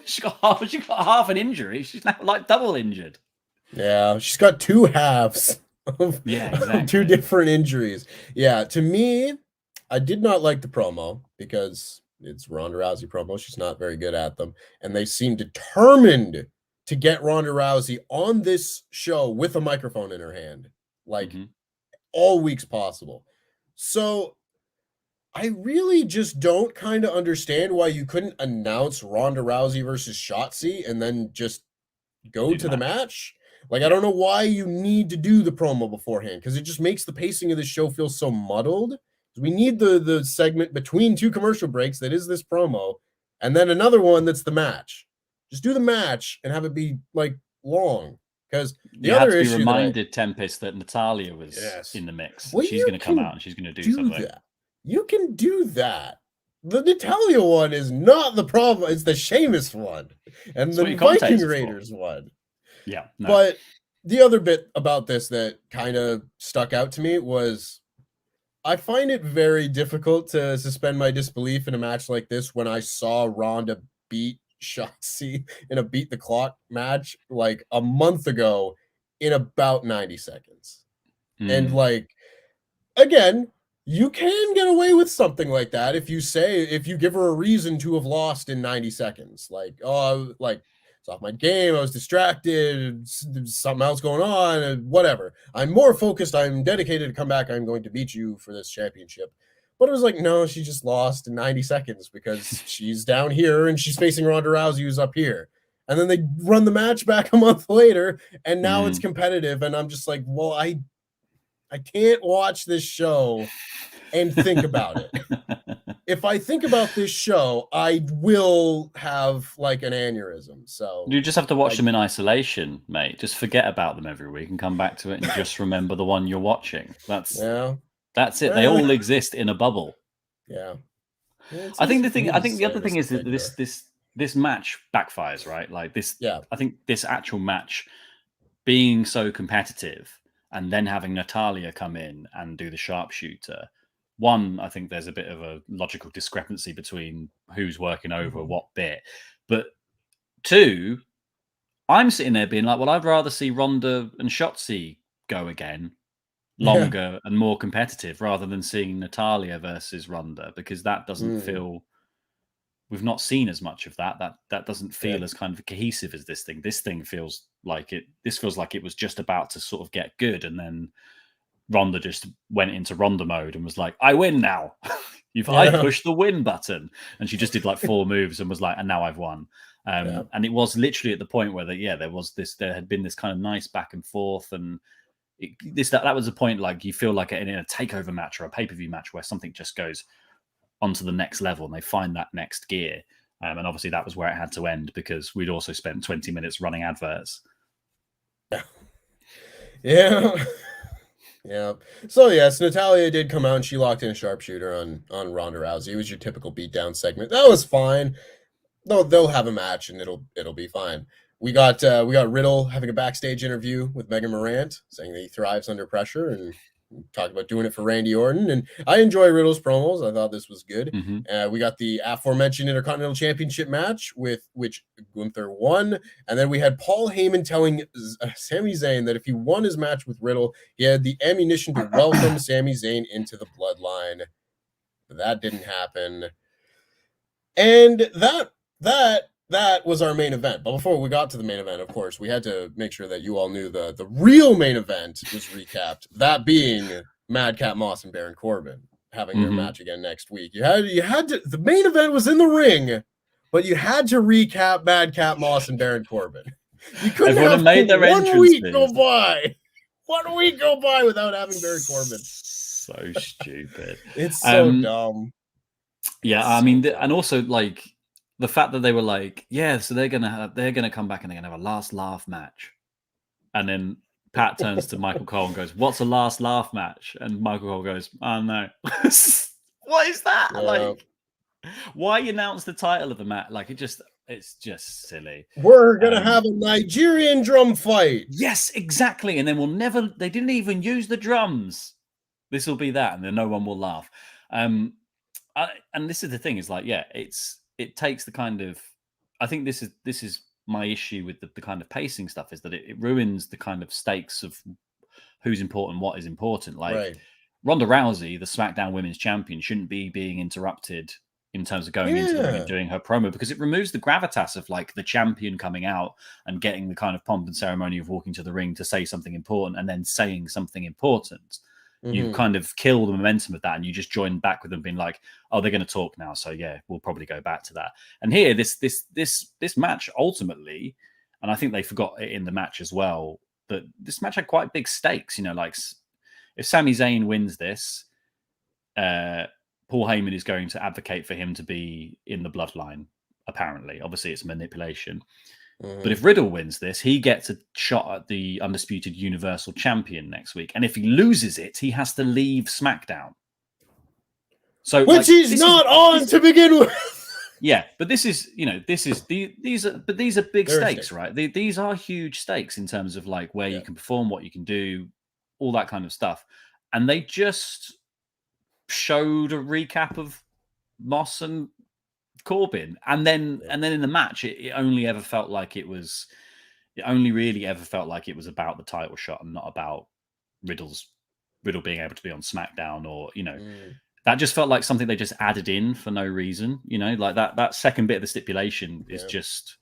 Speaker 3: she got half an injury. She's now like double injured.
Speaker 2: Yeah, she's got two halves of
Speaker 3: exactly.
Speaker 2: two different injuries. Yeah, to me, I did not like the promo because it's Ronda Rousey promo. She's not very good at them. And they seem determined to get Ronda Rousey on this show with a microphone in her hand, like all weeks possible. So I really just don't kind of understand why you couldn't announce Ronda Rousey versus Shotzi and then just go to the match. Like, I don't know why you need to do the promo beforehand, because it just makes the pacing of the show feel so muddled. We need the segment between two commercial breaks that is this promo, and then another one that's the match. Just do the match and have it be like long. Because the other issue,
Speaker 3: reminded Tempest that Natalya was in the mix. Well, she's going to come out and she's going to do something.
Speaker 2: That. You can do that. The Natalya one is not the problem. It's the Sheamus one and the Viking Raiders one.
Speaker 3: Yeah. No.
Speaker 2: But the other bit about this that kind of stuck out to me was I find it very difficult to suspend my disbelief in a match like this when I saw Ronda beat Shotzi in a beat the clock match like a month ago in about 90 seconds. And like, again, you can get away with something like that if you give her a reason to have lost in 90 seconds. Like, oh, like it's off my game, I was distracted, there's something else going on, whatever. I'm more focused, I'm dedicated to come back, I'm going to beat you for this championship. But it was like, no, she just lost in 90 seconds because she's down here and she's facing Ronda Rousey who's up here. And then they run the match back a month later and now it's competitive. And I'm just like, well, I can't watch this show and think about it. If I think about this show, I will have like an aneurysm. So
Speaker 3: you just have to watch them in isolation, mate. Just forget about them every week and come back to it and just remember the one you're watching. That's it. They all exist in a bubble.
Speaker 2: Yeah.
Speaker 3: I think the other thing is that this match backfires, right? Like this.
Speaker 2: Yeah.
Speaker 3: I think this actual match being so competitive and then having Natalya come in and do the sharpshooter. One, I think there's a bit of a logical discrepancy between who's working over what bit. But two, I'm sitting there being like, well, I'd rather see Ronda and Shotzi go again, longer and more competitive, rather than seeing Natalya versus Ronda, because that doesn't feel... We've not seen as much of that. That doesn't feel as kind of cohesive as this thing. This thing feels like it... This feels like it was just about to sort of get good, and then Ronda just went into Ronda mode and was like, I win now. I pushed the win button. And she just did like 4 moves and was like, and now I've won. And it was literally at the point where there had been this kind of nice back and forth. And that was a point, like, you feel like in a takeover match or a pay-per-view match where something just goes onto the next level and they find that next gear. And obviously that was where it had to end, because we'd also spent 20 minutes running adverts.
Speaker 2: Yeah. Yeah. So yes, Natalya did come out and she locked in a sharpshooter on Ronda Rousey. It was your typical beatdown segment. That was fine. They'll have a match and it'll be fine. We got Riddle having a backstage interview with Megan Morant, saying that he thrives under pressure, and talked about doing it for Randy Orton. And I enjoy Riddle's promos. I thought this was good. We got the aforementioned Intercontinental Championship match with which Gunther won. And then we had Paul Heyman telling Sami Zayn that if he won his match with Riddle, he had the ammunition to welcome Sami Zayn into the bloodline. But that didn't happen. And that was our main event. But before we got to the main event, of course, we had to make sure that you all knew the real main event was recapped. That being Madcap Moss and Baron Corbin having their match again next week. You had to. The main event was in the ring, but you had to recap Madcap Moss and Baron Corbin. You couldn't have made their 1 week go by. 1 week go by without having Baron Corbin.
Speaker 3: So stupid.
Speaker 2: It's so dumb.
Speaker 3: Yeah, I mean, and also like, the fact that they were like, yeah, so they're gonna come back and they're gonna have a last laugh match, and then Pat turns to Michael Cole and goes, "What's a last laugh match?" And Michael Cole goes, "Oh no, what is that?" Yeah. Like, why announce the title of the match? Like, it's just silly.
Speaker 2: We're gonna have a Nigerian drum fight.
Speaker 3: Yes, exactly. And then they didn't even use the drums. This will be that, and then no one will laugh. And this is the thing, is like, yeah, it takes the kind of... I think this is my issue with the kind of pacing stuff, is that it ruins the kind of stakes of who's important, what is important. Like, Ronda Rousey, the SmackDown Women's Champion, shouldn't be being interrupted in terms of going into the ring and doing her promo, because it removes the gravitas of like the champion coming out and getting the kind of pomp and ceremony of walking to the ring to say something important and then saying something important. You kind of kill the momentum of that, and you just join back with them being like, oh, they're going to talk now, so yeah, we'll probably go back to that. And here, this match ultimately, and I think they forgot it in the match as well, that this match had quite big stakes. You know, like, if Sami Zayn wins this, Paul Heyman is going to advocate for him to be in the bloodline, apparently. Obviously, it's manipulation. But if Riddle wins this, he gets a shot at the undisputed Universal Champion next week. And if he loses it, he has to leave SmackDown. So,
Speaker 2: which he's not on to begin with.
Speaker 3: Yeah, but these are big stakes, right? These are huge stakes in terms of like where you can perform, what you can do, all that kind of stuff. And they just showed a recap of Moss and Corbin, and then in the match, it only ever felt like it was about the title shot and not about Riddle being able to be on SmackDown, or that just felt like something they just added in for no reason. Like that second bit of the stipulation is just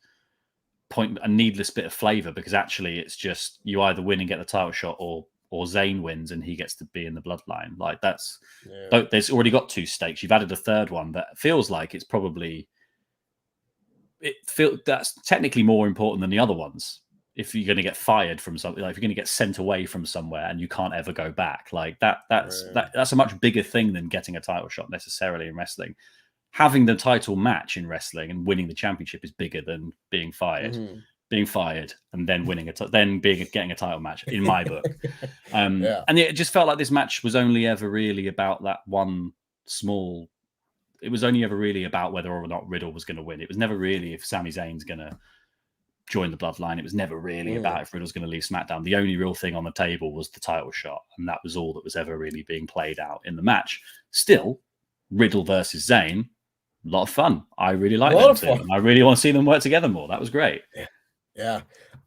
Speaker 3: a needless bit of flavor, because actually it's just you either win and get the title shot, or Zayn wins and he gets to be in the bloodline. Like there's already got 2 stakes. You've added a third one that feels like that's technically more important than the other ones, if you're going to get fired from something, like if you're going to get sent away from somewhere and you can't ever go back, like that's a much bigger thing than getting a title shot necessarily in wrestling. Having the title match in wrestling and winning the championship is bigger than being fired. Being fired and then winning getting a title match in my book. And it just felt like this match was only ever really about that one small. It was only ever really about whether or not Riddle was going to win. It was never really if Sami Zayn's going to join the bloodline. It was never really about if Riddle's going to leave SmackDown. The only real thing on the table was the title shot, and that was all that was ever really being played out in the match. Still, Riddle versus Zayn, a lot of fun. I really like them two, and I really want to see them work together more. That was great.
Speaker 2: Yeah.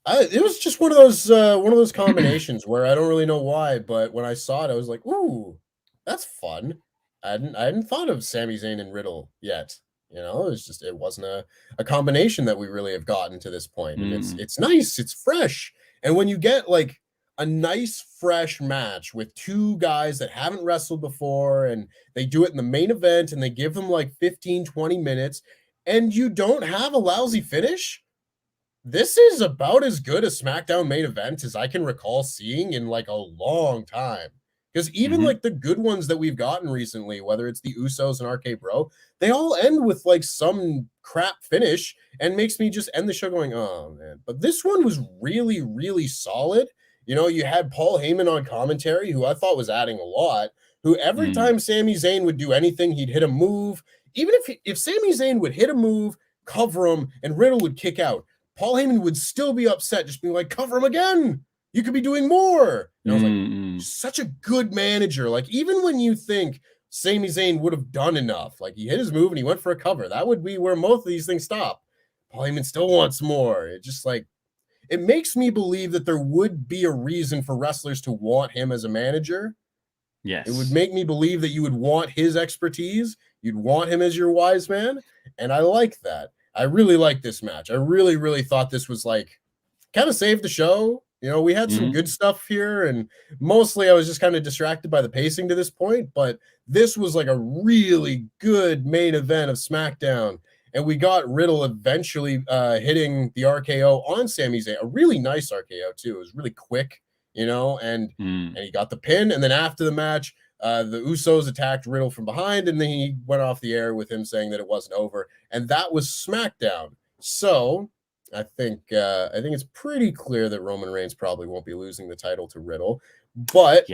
Speaker 2: It was just one of those combinations where I don't really know why, but when I saw it, I was like, "Ooh, that's fun." I hadn't thought of Sami Zayn and Riddle yet. It wasn't a combination that we really have gotten to this point. And it's nice, it's fresh. And when you get like a nice fresh match with two guys that haven't wrestled before, and they do it in the main event, and they give them like 15-20 minutes, and you don't have a lousy finish, this is about as good a SmackDown main event as I can recall seeing in like a long time. Because even like the good ones that we've gotten recently, whether it's the Usos and RK Bro, they all end with like some crap finish and makes me just end the show going, oh man. But this one was really, really solid. You had Paul Heyman on commentary, who I thought was adding a lot, who every time Sami Zayn would do anything, he'd hit a move. Even if Sami Zayn would hit a move, cover him, and Riddle would kick out, Paul Heyman would still be upset, just being like, cover him again. You could be doing more. And I was like, such a good manager. Like, even when you think Sami Zayn would have done enough, like he hit his move and he went for a cover, that would be where most of these things stop. Paul Heyman still wants more. It just like, it makes me believe that there would be a reason for wrestlers to want him as a manager.
Speaker 3: Yes.
Speaker 2: It would make me believe that you would want his expertise. You'd want him as your wise man. And I like that. I really like this match. I really, really thought this was like kind of saved the show. We had some good stuff here, and mostly I was just kind of distracted by the pacing to this point, but this was like a really good main event of SmackDown, and we got Riddle eventually hitting the RKO on Sami Zayn, a really nice RKO too. It was really quick, and he got the pin, and then after the match, the Usos attacked Riddle from behind, and then he went off the air with him saying that it wasn't over, and that was SmackDown. So I think it's pretty clear that Roman Reigns probably won't be losing the title to Riddle. But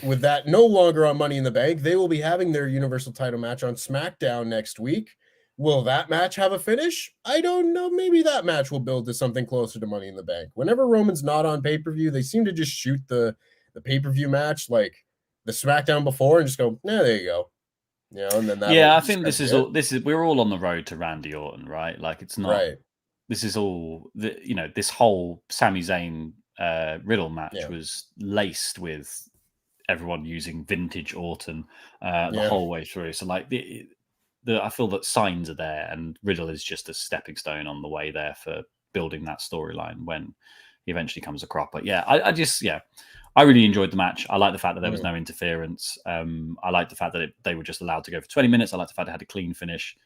Speaker 2: with that no longer on Money in the Bank, they will be having their Universal title match on SmackDown next week. Will that match have a finish? I don't know. Maybe that match will build to something closer to Money in the Bank. Whenever Roman's not on pay-per-view, they seem to just shoot the pay-per-view match like the SmackDown before and just go, nah, there you go. And then
Speaker 3: I think we're all on the road to Randy Orton, right? Like it's not
Speaker 2: right.
Speaker 3: This is all this whole Sami Zayn Riddle match was laced with everyone using vintage Orton the whole way through. So like I feel that signs are there, and Riddle is just a stepping stone on the way there for building that storyline when he eventually comes across. But I really enjoyed the match. I like the fact that there was no interference. I like the fact that they were just allowed to go for 20 minutes. I like the fact it had a clean finish.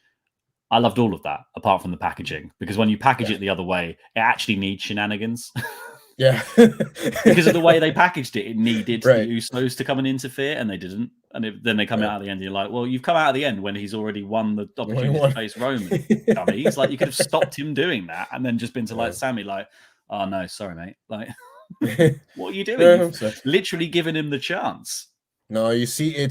Speaker 3: I loved all of that, apart from the packaging, because when you package it the other way, it actually needs shenanigans. Because of the way they packaged it, it needed the Usos to come and interfere, and they didn't. And then they come out at the end, and you're like, well, you've come out at the end when he's already won the opportunity to face Roman. Dummies. Like, you could have stopped him doing that and then just been to like Sami, like, oh no, sorry, mate. Like, what are you doing? You've literally given him the chance.
Speaker 2: No, you see,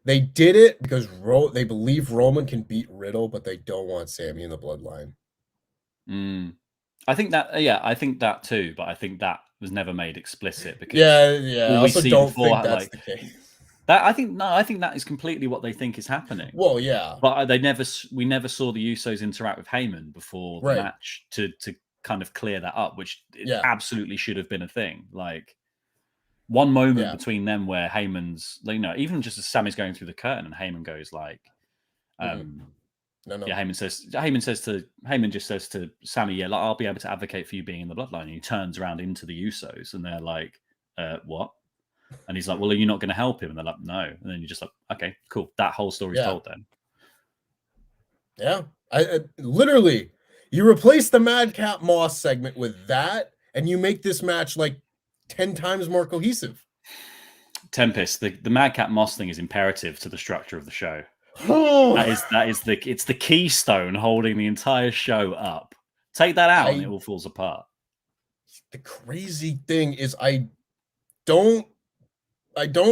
Speaker 2: they did it because they believe Roman can beat Riddle, but they don't want Sami in the bloodline.
Speaker 3: I think that too, but I think that was never made explicit because
Speaker 2: I also don't think that's the case.
Speaker 3: I think that is completely what they think is happening.
Speaker 2: Well, yeah,
Speaker 3: but we never saw the Usos interact with Heyman before the match to kind of clear that up, which absolutely should have been a thing. Like one moment between them where Heyman's, even just as Sami's going through the curtain and Heyman goes like,
Speaker 2: No.
Speaker 3: Yeah, Heyman just says to Sami, I'll be able to advocate for you being in the bloodline. And he turns around into the Usos and they're like, what? And he's like, well, are you not going to help him? And they're like, no. And then you're just like, okay, cool. That whole story's told then.
Speaker 2: Yeah. I literally, you replace the Madcap Moss segment with that, and you make this match like 10 times more cohesive.
Speaker 3: Tempest, the Madcap Moss thing is imperative to the structure of the show. It's the keystone holding the entire show up. Take that out and it all falls apart.
Speaker 2: The crazy thing is I don't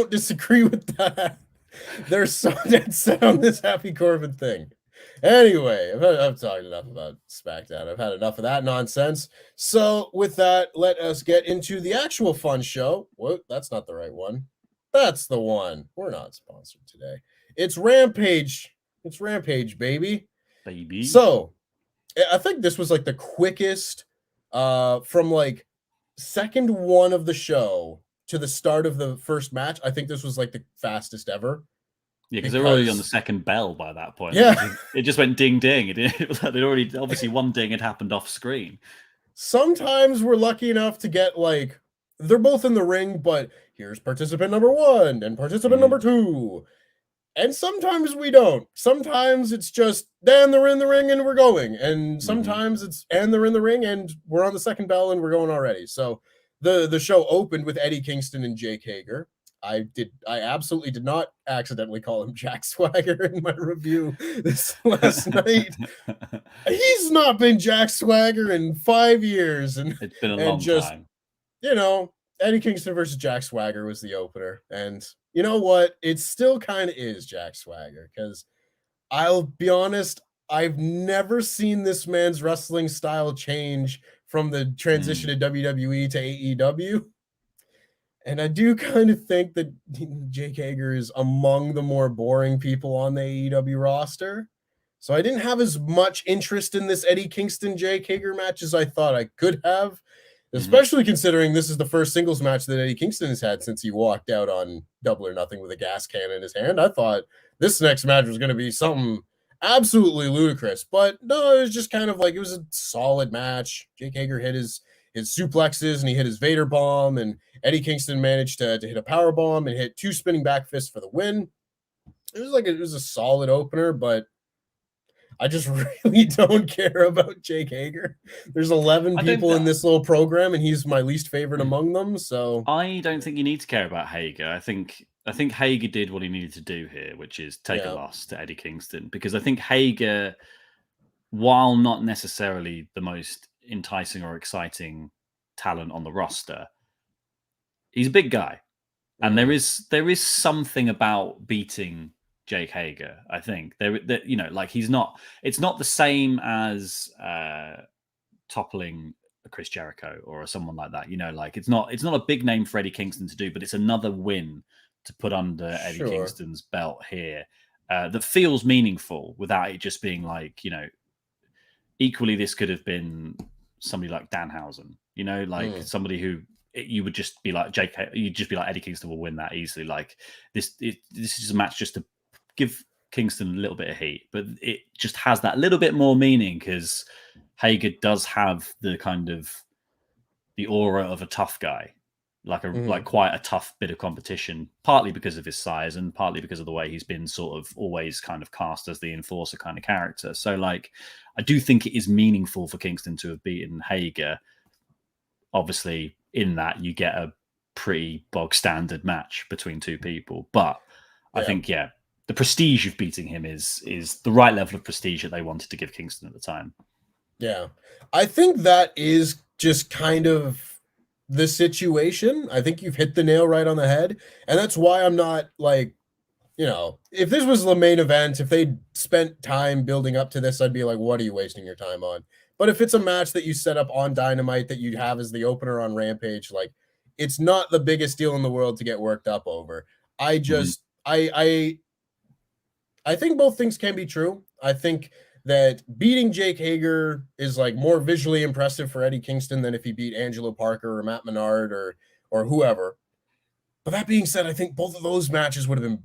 Speaker 2: disagree with that. They're so dead set on this Happy Corbin thing. Anyway, I've talked enough about SmackDown. I've had enough of that nonsense. So with that, let us get into the actual fun show. Whoa, that's not the right one. That's the one. We're not sponsored today. It's Rampage. It's Rampage, baby. So I think this was like the quickest from like second one of the show to the start of the first match. I think this was like the fastest ever.
Speaker 3: Yeah, because they're already on the second bell by that point.
Speaker 2: Yeah.
Speaker 3: It just went ding ding. They'd already, obviously one ding had happened off screen.
Speaker 2: Sometimes we're lucky enough to get like, they're both in the ring, but here's participant number 1 and participant number 2. And sometimes we don't. Sometimes it's just, and they're in the ring and we're going. And sometimes it's, and they're in the ring and we're on the second bell and we're going already. So the show opened with Eddie Kingston and Jake Hager. I absolutely did not accidentally call him Jack Swagger in my review this last night. He's not been Jack Swagger in 5 years. And
Speaker 3: it's been a long time.
Speaker 2: You know, Eddie Kingston versus Jack Swagger was the opener. And you know what? It still kind of is Jack Swagger, because I'll be honest, I've never seen this man's wrestling style change from the transition to WWE to AEW. And I do kind of think that Jake Hager is among the more boring people on the AEW roster. So I didn't have as much interest in this Eddie Kingston-Jake Hager match as I thought I could have, especially considering this is the first singles match that Eddie Kingston has had since he walked out on Double or Nothing with a gas can in his hand. I thought this next match was going to be something absolutely ludicrous, but no, it was just kind of like, it was a solid match. Jake Hager hit his suplexes and he hit his Vader bomb, and Eddie Kingston managed to hit a power bomb and hit 2 spinning back fists for the win. It was a solid opener, but I just really don't care about Jake Hager. There's 11 people in this little program, and he's my least favorite among them. So
Speaker 3: I don't think you need to care about Hager. I think Hager did what he needed to do here, which is take a loss to Eddie Kingston, because I think Hager, while not necessarily the most enticing or exciting talent on the roster, he's a big guy, and there is something about beating Jake Hager. I think there you know, like it's not the same as toppling a Chris Jericho or someone like that, you know, like it's not a big name for Eddie Kingston to do, but it's another win to put under Eddie Kingston's belt here that feels meaningful without it just being like, you know, equally this could have been somebody like Danhausen, you know, like somebody who you would just be like you'd just be like, Eddie Kingston will win that easily. Like this is a match just to give Kingston a little bit of heat, but it just has that little bit more meaning because Hager does have the kind of the aura of a tough guy, like quite a tough bit of competition, partly because of his size and partly because of the way he's been sort of always kind of cast as the enforcer kind of character. So like, I do think it is meaningful for Kingston to have beaten Hager. Obviously, in that you get a pretty bog standard match between two people, but I think the prestige of beating him is the right level of prestige that they wanted to give Kingston at the time. Yeah,
Speaker 2: I think that is just kind of the situation. I think you've hit the nail right on the head, and that's why I'm not like, you know, if this was the main event, if they spent time building up to this, I'd be like, what are you wasting your time on? But if it's a match that you set up on Dynamite that you have as the opener on Rampage, like, it's not the biggest deal in the world to get worked up over. I just, I think both things can be true. I think that beating Jake Hager is like more visually impressive for Eddie Kingston than if he beat Angelo Parker or Matt Menard or whoever. But that being said, I think both of those matches would have been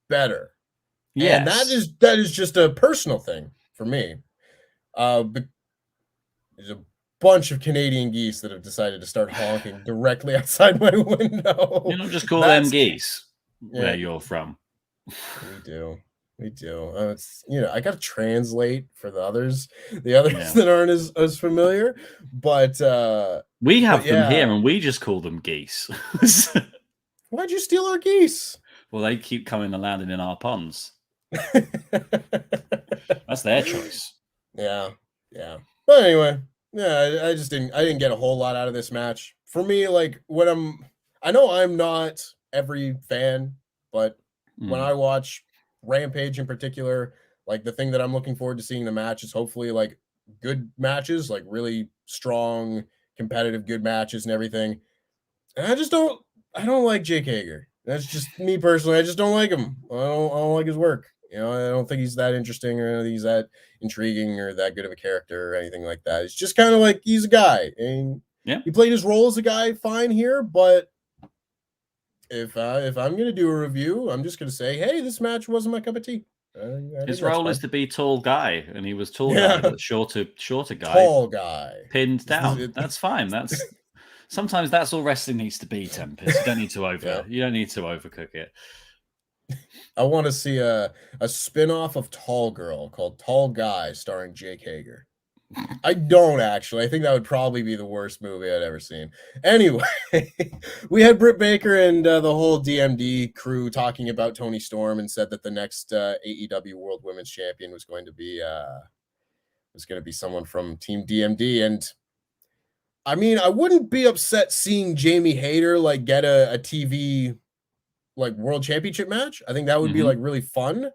Speaker 2: better. Yeah, and that is just a personal thing for me. But there's a bunch of Canadian geese that have decided to start honking directly outside my window.
Speaker 3: You don't just call them geese where you're from.
Speaker 2: We do. We do. It's I got to translate for the others that aren't as familiar, but
Speaker 3: we have them
Speaker 2: yeah.
Speaker 3: here, and we just call them geese.
Speaker 2: Why'd you steal our geese?
Speaker 3: Well, they keep coming and landing in our ponds. That's their choice.
Speaker 2: Yeah. But anyway, yeah, I didn't get a whole lot out of this match. For me, like I know I'm not every fan, but when I watch Rampage in particular, like the thing that I'm looking forward to seeing the match is hopefully like good matches, like really strong, competitive, good matches and everything. And I don't like Jake Hager. That's just me personally. I just don't like him. I don't like his work. I don't think he's that interesting or he's that intriguing or that good of a character or anything like that. It's just kind of like he's a guy. And he played his role as a guy fine here, but if I'm going to do a review, I'm just going to say, hey, this match wasn't my cup of tea.
Speaker 3: His role is to be tall guy, and he was tall guy, but shorter guy.
Speaker 2: Tall guy.
Speaker 3: Pinned down. That's fine. Sometimes that's all wrestling needs to be, Tempest. You don't need to you don't need to overcook it.
Speaker 2: I want to see a spin-off of Tall Girl called Tall Guy starring Jake Hager. I don't actually. I think that would probably be the worst movie I'd ever seen. Anyway, we had Britt Baker and the whole DMD crew talking about Toni Storm and said that the next AEW World Women's Champion was going to be someone from Team DMD. And I mean, I wouldn't be upset seeing Jamie Hayter like get a TV like World Championship match. I think that would be like really fun.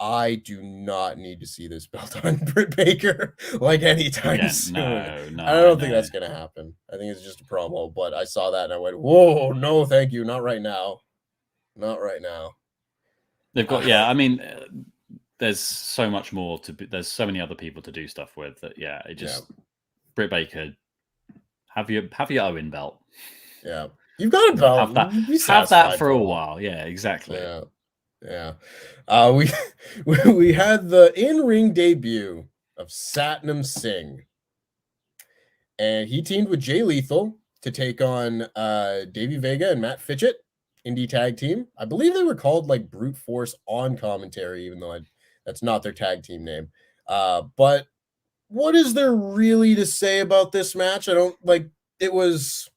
Speaker 2: I do not need to see this belt on Britt Baker like anytime soon. I don't think that's going to happen. I think it's just a promo, but I saw that and I went, whoa, no, thank you. Not right now. Not right now.
Speaker 3: They've got, I mean, there's so much more there's so many other people to do stuff with that. Britt Baker, have your Owen belt.
Speaker 2: Yeah. You've got a belt.
Speaker 3: Have that for a while. Yeah, exactly.
Speaker 2: Yeah. We had the in-ring debut of Satnam Singh. And he teamed with Jay Lethal to take on Davey Vega and Matt Fitchett, indie tag team. I believe they were called like Brute Force on commentary, even though that's not their tag team name. But what is there really to say about this match? It was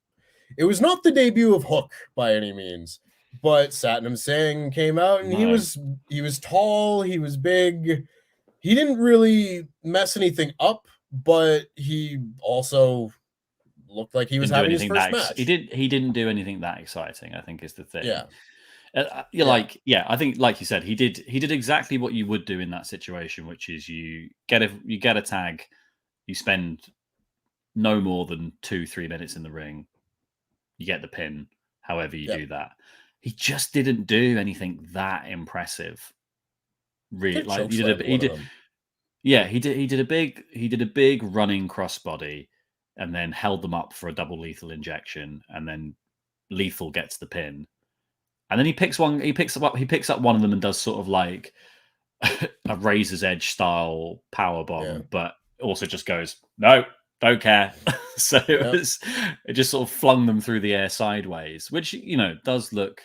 Speaker 2: not the debut of Hook by any means. But Satnam Singh came out and he was tall, he was big. He didn't really mess anything up, but he also looked like he was having his first match.
Speaker 3: He didn't do anything that exciting, I think is the thing.
Speaker 2: Yeah.
Speaker 3: I think like you said, he did exactly what you would do in that situation, which is you get a tag, you spend no more than 2-3 minutes in the ring, you get the pin, however you do that. He just didn't do anything that impressive. Really, like he did a big running crossbody, and then held them up for a double lethal injection, and then Lethal gets the pin, and then he picks up one of them and does sort of like a Razor's Edge style power bomb, but also just goes, no, don't care. So it just sort of flung them through the air sideways, which does look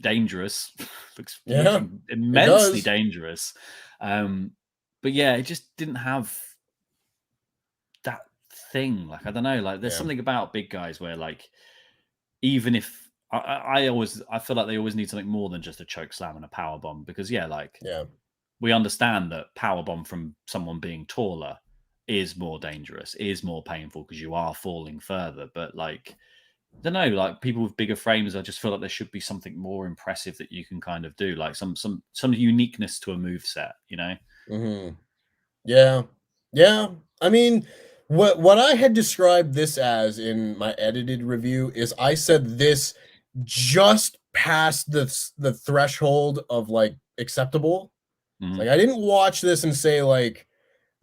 Speaker 3: dangerous. looks immensely dangerous. But it just didn't have that thing. Like I don't know. Like there's something about big guys where like even if I feel like they always need something more than just a choke slam and a power bomb because we understand that power bomb from someone being taller is more dangerous, is more painful because you are falling further. But like, I don't know, like people with bigger frames, I just feel like there should be something more impressive that you can kind of do, like some uniqueness to a move set,
Speaker 2: Mm-hmm. Yeah. I mean, what I had described this as in my edited review is I said this just past the threshold of like acceptable. Mm-hmm. Like I didn't watch this and say like,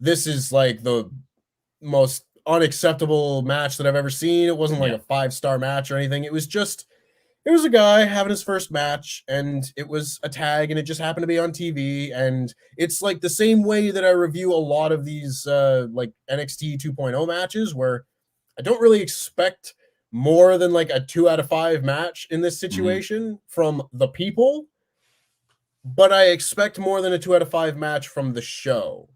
Speaker 2: this is like the most unacceptable match that I've ever seen. It wasn't like a 5-star match or anything. It was a guy having his first match and it was a tag and it just happened to be on TV. And it's like the same way that I review a lot of these like NXT 2.0 matches where I don't really expect more than like a 2 out of 5 match in this situation from the people. but I expect more than a 2 out of 5 match from the show,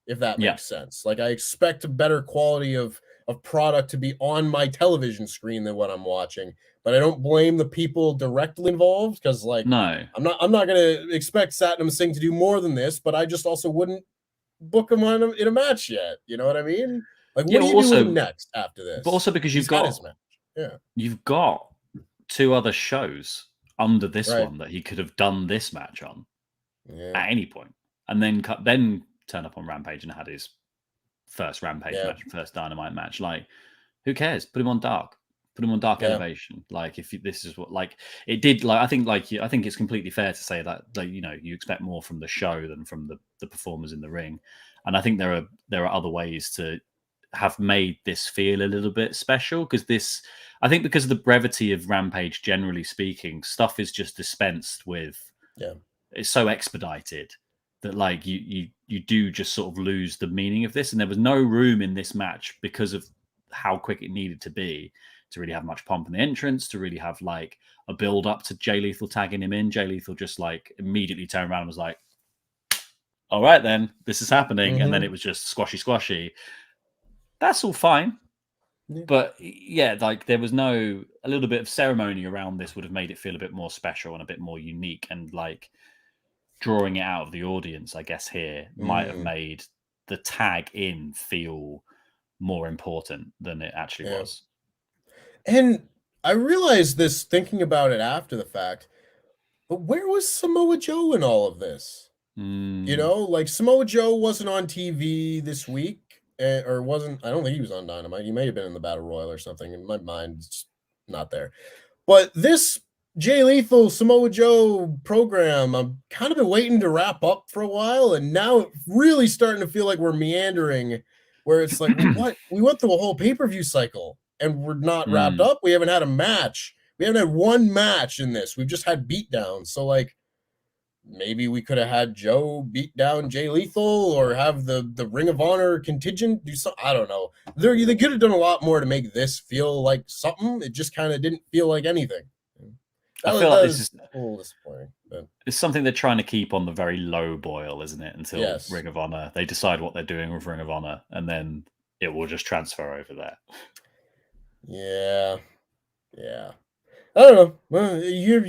Speaker 2: if that makes sense. Like, I expect a better quality of product to be on my television screen than what I'm watching. But I don't blame the people directly involved, because I'm not gonna expect Satnam Singh to do more than this, but I just also wouldn't book him in a match yet. You know what I mean? Like, what do you do with him next after this?
Speaker 3: But also because you've got 2 other shows under this one that he could have done this match on at any point, and then turn up on Rampage and had his first Rampage match, first Dynamite match. Like, who cares? Put him on Dark. Put him on Dark Elevation. Like, if this is what it did, I think it's completely fair to say that you expect more from the show than from the performers in the ring, and I think there are other ways to have made this feel a little bit special, because I think because of the brevity of Rampage, generally speaking, stuff is just dispensed with. It's so expedited that you do just sort of lose the meaning of this, and there was no room in this match because of how quick it needed to be to really have much pomp in the entrance, to really have a build up to Jay Lethal tagging him in. Jay Lethal just immediately turned around and was like, all right then, this is happening. And then it was just squashy. That's all fine. But there was a little bit of ceremony around this would have made it feel a bit more special and a bit more unique, and drawing it out of the audience, I guess, here might have made the tag in feel more important than it actually was.
Speaker 2: And I realized this thinking about it after the fact, but where was Samoa Joe in all of this? Samoa Joe wasn't on TV this week, or wasn't. I don't think he was on Dynamite. He may have been in the Battle Royal or something. In my mind, it's not there. But this Jay Lethal Samoa Joe program, I've kind of been waiting to wrap up for a while, and now it's really starting to feel like we're meandering, where it's like, what? We went through a whole pay-per-view cycle, and we're not wrapped up. We haven't had a match. We haven't had one match in this. We've just had beatdowns. So, maybe we could have had Joe beat down Jay Lethal, or have the Ring of Honor contingent do something. I don't know. They could have done a lot more to make this feel like something. It just kind of didn't feel like anything.
Speaker 3: I feel like this is
Speaker 2: a little disappointing. But
Speaker 3: it's something they're trying to keep on the very low boil, isn't it? Until Ring of Honor, they decide what they're doing with Ring of Honor, and then it will just transfer over there.
Speaker 2: Yeah. I don't know. Well, you're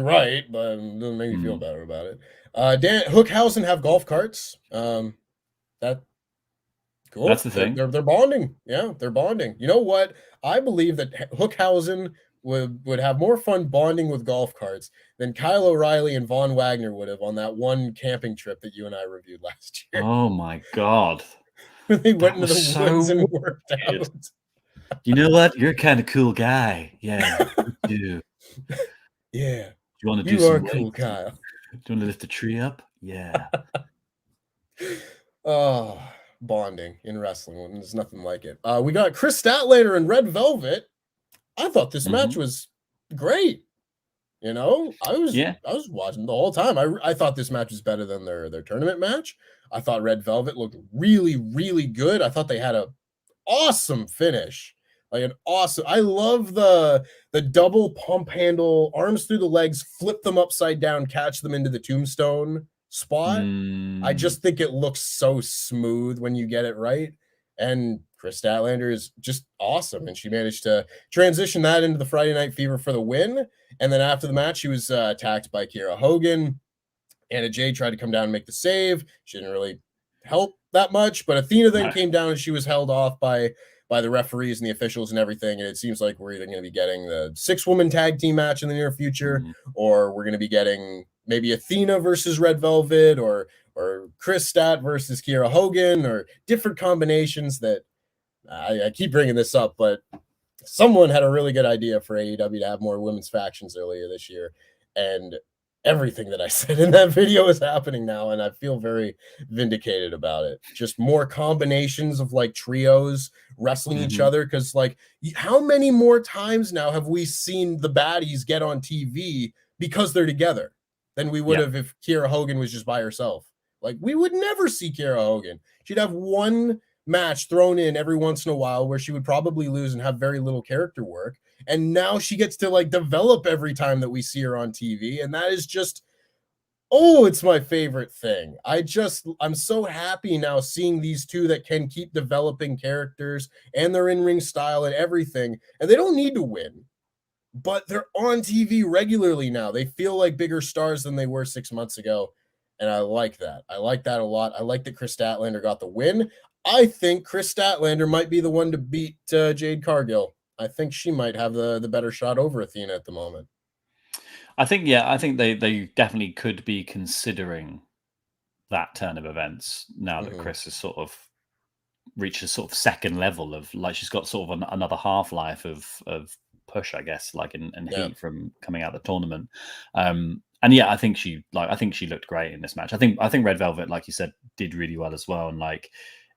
Speaker 2: right, but it doesn't make me feel better about it. Hookhausen have golf carts. That cool.
Speaker 3: That's the thing.
Speaker 2: They're bonding. Yeah, they're bonding. You know what? I believe that Hookhausen would have more fun bonding with golf carts than Kyle O'Reilly and Von Wagner would have on that one camping trip that you and I reviewed last year.
Speaker 3: Oh my god!
Speaker 2: They went into the woods and worked out.
Speaker 3: You know what? You're a kind of cool guy. Yeah, you do.
Speaker 2: Yeah.
Speaker 3: You want to do?
Speaker 2: You are cool, Kyle.
Speaker 3: Do you want to lift a tree up? Yeah.
Speaker 2: Oh, bonding in wrestling. There's nothing like it. We got Chris Statlander and Red Velvet. I thought this match was great. I was watching the whole time. I thought this match was better than their tournament match. I thought Red Velvet looked really, really good. I thought they had a awesome finish. I love the double pump handle, arms through the legs, flip them upside down, catch them into the tombstone spot. I just think it looks so smooth when you get it right. And Chris Statlander is just awesome. And she managed to transition that into the Friday Night Fever for the win. And then after the match, she was attacked by Kiera Hogan. Anna Jay tried to come down and make the save. She didn't really help that much, but Athena then came down and she was held off by the referees and the officials and everything. And it seems like we're either going to be getting the 6-woman tag team match in the near future, or we're going to be getting maybe Athena versus Red Velvet, or Chris Stat versus Kiera Hogan, or different combinations that I keep bringing this up, but someone had a really good idea for AEW to have more women's factions earlier this year. And everything that I said in that video is happening now, and I feel very vindicated about it. Just more combinations of trios wrestling each other, because how many more times now have we seen the baddies get on TV because they're together than we would have if Kiera Hogan was just by herself? We would never see Kiera Hogan. She'd have one match thrown in every once in a while where she would probably lose and have very little character work. And now she gets to develop every time that we see her on TV. And that is just Oh, it's my favorite thing. I'm so happy now seeing these two that can keep developing characters and their in-ring style and everything. And they don't need to win, but they're on TV regularly now. They feel like bigger stars than they were 6 months ago. And I like that. I like that a lot. I like that Chris Statlander got the win. I think Chris Statlander might be the one to beat Jade Cargill. I think she might have the better shot over Athena at the moment.
Speaker 3: I think they definitely could be considering that turn of events now that Chris has sort of reached a sort of second level of, like, she's got sort of another half-life of push, I guess, like, and heat from coming out of the tournament. And yeah, I think she looked great in this match. I think Red Velvet, like you said, did really well as well. And like,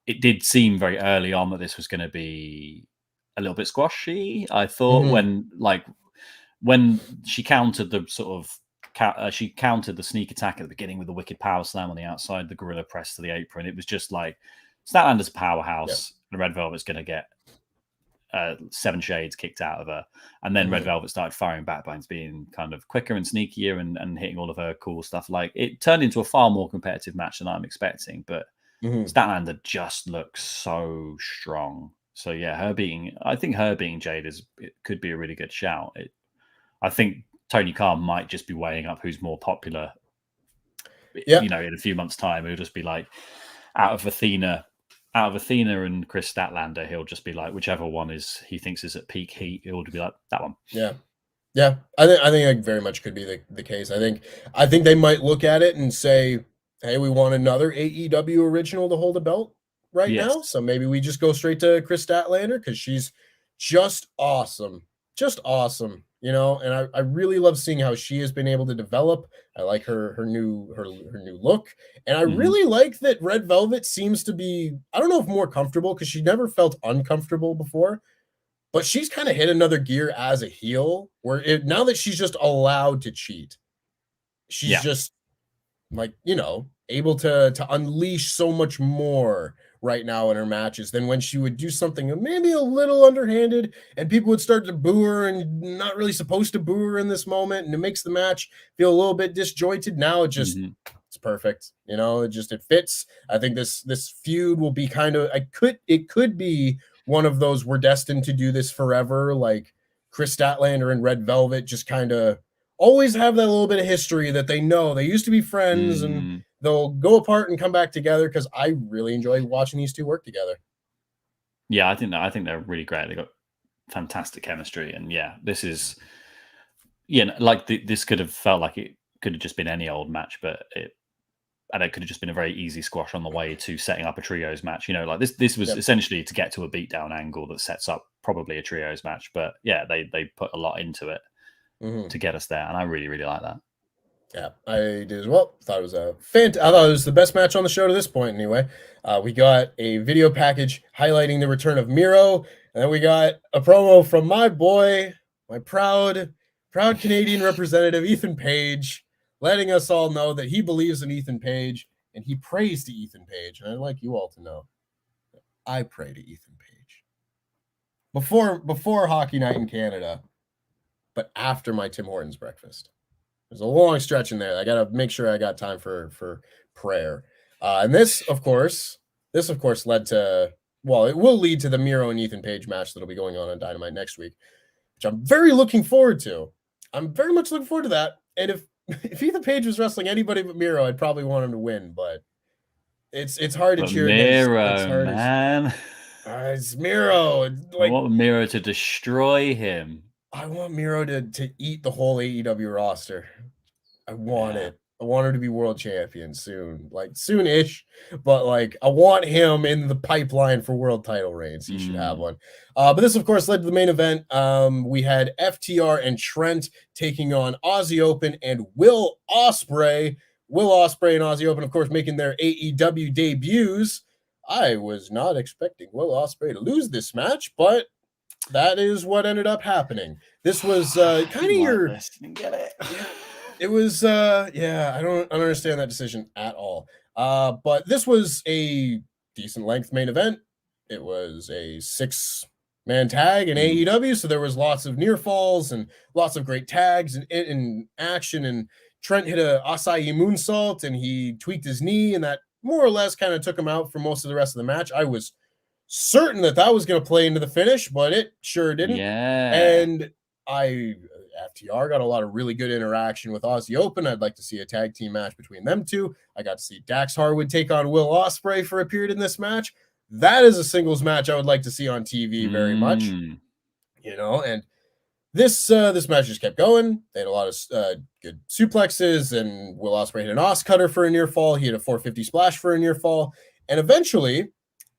Speaker 3: it did seem very early on that this was going to be a little bit squashy. I thought when she countered the sort of she countered the sneak attack at the beginning with the wicked power slam on the outside, the gorilla press to the apron. It was just like, Statlander's a powerhouse, and Red Velvet's going to get 7 shades kicked out of her. And then Red Velvet started firing backbones, being kind of quicker and sneakier and hitting all of her cool stuff. Like, it turned into a far more competitive match than I'm expecting, but Statlander just looks so strong. So yeah, I think her beating Jade could be a really good shout. I think Tony Khan might just be weighing up who's more popular. You know, in a few months' time, it'll just be like, out of Athena and Chris Statlander, he'll just be like, whichever one he thinks is at peak heat, he'll be like, that one.
Speaker 2: Yeah. I think that very much could be the case. I think they might look at it and say, hey, we want another AEW original to hold a belt now, so maybe we just go straight to Chris Statlander, because she's just awesome. You know, and I really love seeing how she has been able to develop. I like her new look, and I really like that Red Velvet seems to be, I don't know if more comfortable, because she never felt uncomfortable before, but she's kind of hit another gear as a heel, where now that she's just allowed to cheat, she's just like, you know, able to unleash so much more right now in her matches than when she would do something maybe a little underhanded and people would start to boo her, and not really supposed to boo her in this moment, and it makes the match feel a little bit disjointed. Now it just it's perfect, you know, it fits. I think this feud will be kind of, it could be one of those, we're destined to do this forever, like Chris Statlander and Red Velvet just kind of always have that little bit of history that they know they used to be friends, and they'll go apart and come back together, because I really enjoy watching these two work together.
Speaker 3: Yeah, I think they're really great. They got fantastic chemistry, and this is, like this could have felt like it could have just been any old match, but it could have just been a very easy squash on the way to setting up a trios match. You know, like this was essentially to get to a beatdown angle that sets up probably a trios match, but they put a lot into it to get us there, and I really, really like that.
Speaker 2: Yeah, I did as well. Thought it was I thought it was the best match on the show to this point. Anyway, we got a video package highlighting the return of Miro, and then we got a promo from my boy, my proud Canadian representative, Ethan Page, letting us all know that he believes in Ethan Page and he prays to Ethan Page. And I'd like you all to know that I pray to Ethan Page before Hockey Night in Canada, but after my Tim Hortons breakfast. There's a long stretch in there. I got to make sure I got time for prayer. And this, of course, led to, well, it will lead to the Miro and Ethan Page match that'll be going on Dynamite next week, which I'm very looking forward to. I'm very much looking forward to that. And if Ethan Page was wrestling anybody but Miro, I'd probably want him to win, but it's hard to cheer
Speaker 3: Miro, man.
Speaker 2: It's Miro.
Speaker 3: I want Miro to destroy him.
Speaker 2: I want Miro to eat the whole AEW roster. I want it. I want him to be world champion soon, like soon-ish, but like I want him in the pipeline for world title reigns. He should have one. But this, of course, led to the main event. We had FTR and Trent taking on Aussie Open and Will Ospreay. Will Ospreay and Aussie Open, of course, making their AEW debuts. I was not expecting Will Ospreay to lose this match, but that is what ended up happening. This was kind of your.
Speaker 3: Get it.
Speaker 2: It was I don't understand that decision at all. But this was a decent length main event. It was a 6-man tag in AEW, so there was lots of near falls and lots of great tags and action. And Trent hit a acai moonsault and he tweaked his knee, and that more or less kind of took him out for most of the rest of the match. I was certain that was going to play into the finish, but it sure didn't.
Speaker 3: Yeah.
Speaker 2: And FTR got a lot of really good interaction with Aussie Open. I'd like to see a tag team match between them two. I got to see Dax Harwood take on Will Ospreay for a period in this match. That is a singles match I would like to see on TV very much. And this match just kept going. They had a lot of good suplexes, and Will Ospreay hit an Os cutter for a near fall. He hit a 450 splash for a near fall. And eventually,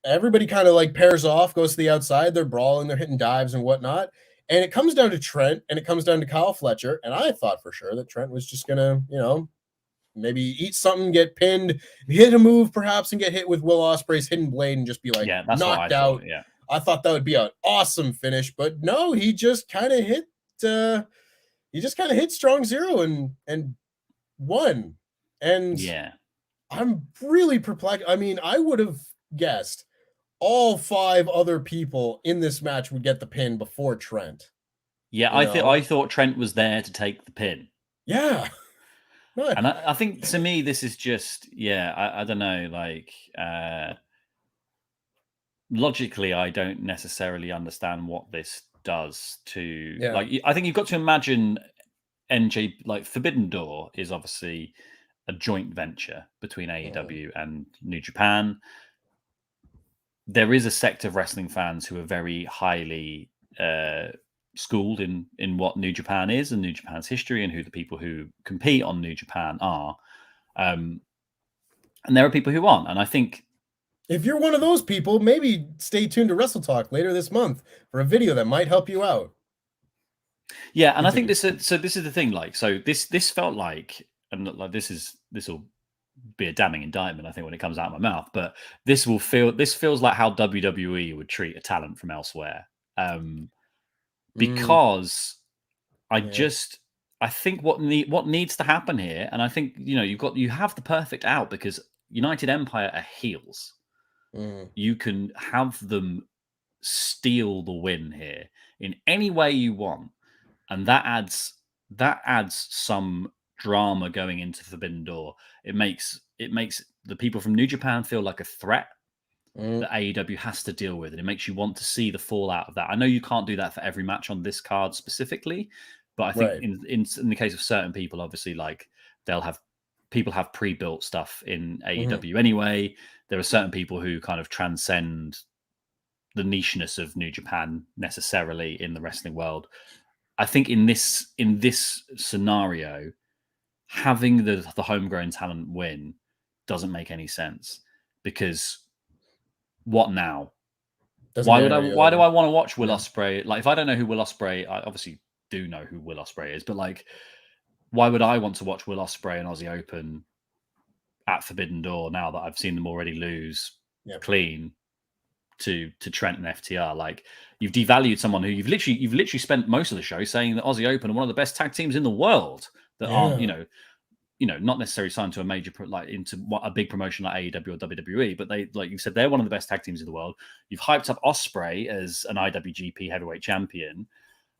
Speaker 2: everybody kind of like pairs off, goes to the outside. They're brawling, they're hitting dives and whatnot. And it comes down to Trent, and it comes down to Kyle Fletcher. And I thought for sure that Trent was just going to, maybe eat something, get pinned, hit a move perhaps, and get hit with Will Ospreay's hidden blade and just be like knocked out.
Speaker 3: Yeah.
Speaker 2: I thought that would be an awesome finish, but no, he just kind of hit strong zero and won. And I'm really perplexed. I mean, I would have guessed all 5 other people in this match would get the pin before Trent.
Speaker 3: Yeah, I thought Trent was there to take the pin.
Speaker 2: Yeah.
Speaker 3: And I think to me, this is just, I don't know, like, logically, I don't necessarily understand what this does to, like, I think you've got to imagine NJ, like, Forbidden Door is obviously a joint venture between AEW and New Japan. There is a sect of wrestling fans who are very highly schooled in what New Japan is and New Japan's history and who the people who compete on New Japan are. And there are people who aren't. And I think
Speaker 2: if you're one of those people, maybe stay tuned to WrestleTalk later this month for a video that might help you out.
Speaker 3: Yeah, and I think this is the thing. Like, so this felt like, and like this will be a damning indictment, I think, when it comes out of my mouth. But this feels like how WWE would treat a talent from elsewhere. Because I think what needs to happen here, and I think you have the perfect out because United Empire are heels. You can have them steal the win here in any way you want, and that adds some drama going into Forbidden Door. It makes the people from New Japan feel like a threat that AEW has to deal with, and it makes you want to see the fallout of that. I know you can't do that for every match on this card specifically, but I think in the case of certain people, obviously, like people have pre-built stuff in AEW anyway. There are certain people who kind of transcend the nicheness of New Japan necessarily in the wrestling world. I think in this scenario, having the homegrown talent win doesn't make any sense, because what now? Why do I want to watch Will Ospreay? Like, if I don't know who Will Ospreay, I obviously do know who Will Ospreay is, but like, why would I want to watch Will Ospreay and Aussie Open at Forbidden Door now that I've seen them already lose clean to Trent and FTR? Like, you've devalued someone who you've literally spent most of the show saying that Aussie Open are one of the best tag teams in the world that aren't not necessarily signed to a major into a big promotion like AEW or WWE, but they, like you said, they're one of the best tag teams in the world. You've hyped up Ospreay as an IWGP heavyweight champion.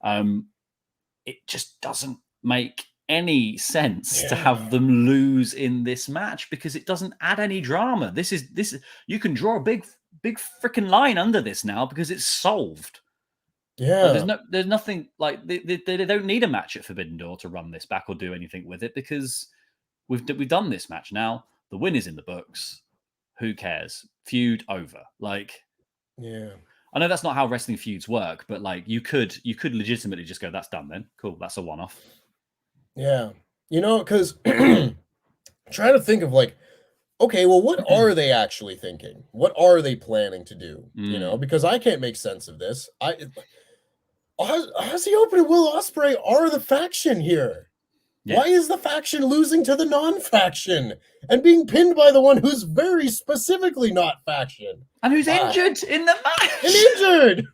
Speaker 3: It just doesn't make any sense to have them lose in this match, because it doesn't add any drama. This is you can draw a big freaking line under this now, because it's solved. There's nothing, like they don't need a match at Forbidden Door to run this back or do anything with it, because we've done this match now. The win is in the books. Who cares? Feud over. Like, I know that's not how wrestling feuds work, but like you could legitimately just go, that's done then. Cool, that's a one-off.
Speaker 2: Yeah. Because trying to think of like, okay, well, what are they actually thinking? What are they planning to do? Because I can't make sense of this. Aussie Open and Will Ospreay are the faction here. Yeah. Why is the faction losing to the non-faction and being pinned by the one who's very specifically not faction?
Speaker 3: And who's injured in the match?
Speaker 2: And injured!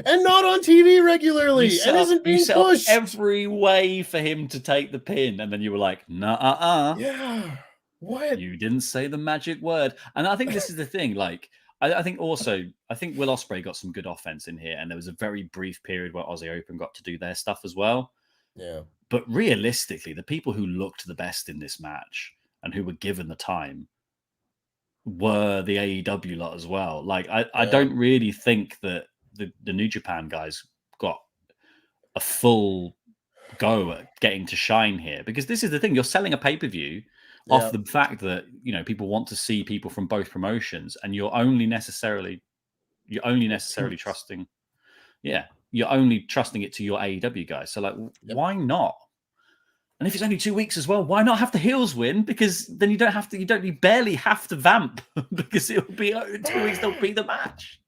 Speaker 2: And not on TV regularly, and isn't being pushed.
Speaker 3: Every way for him to take the pin, and then you were like, nah,
Speaker 2: Yeah. What?
Speaker 3: You didn't say the magic word. And I think this is the thing. Like, I think Will Ospreay got some good offense in here, and there was a very brief period where Aussie Open got to do their stuff as well.
Speaker 2: Yeah.
Speaker 3: But realistically, the people who looked the best in this match and who were given the time were the AEW lot as well. Like, I don't really think that the New Japan guys got a full go at getting to shine here, because this is the thing: you're selling a pay-per-view off the fact that, you know, people want to see people from both promotions, and you're only necessarily trusting it to your AEW guys. So, like, why not? And if it's only 2 weeks as well, why not have the heels win? Because then you barely have to vamp, because it'll be 2 weeks, they'll beat the match.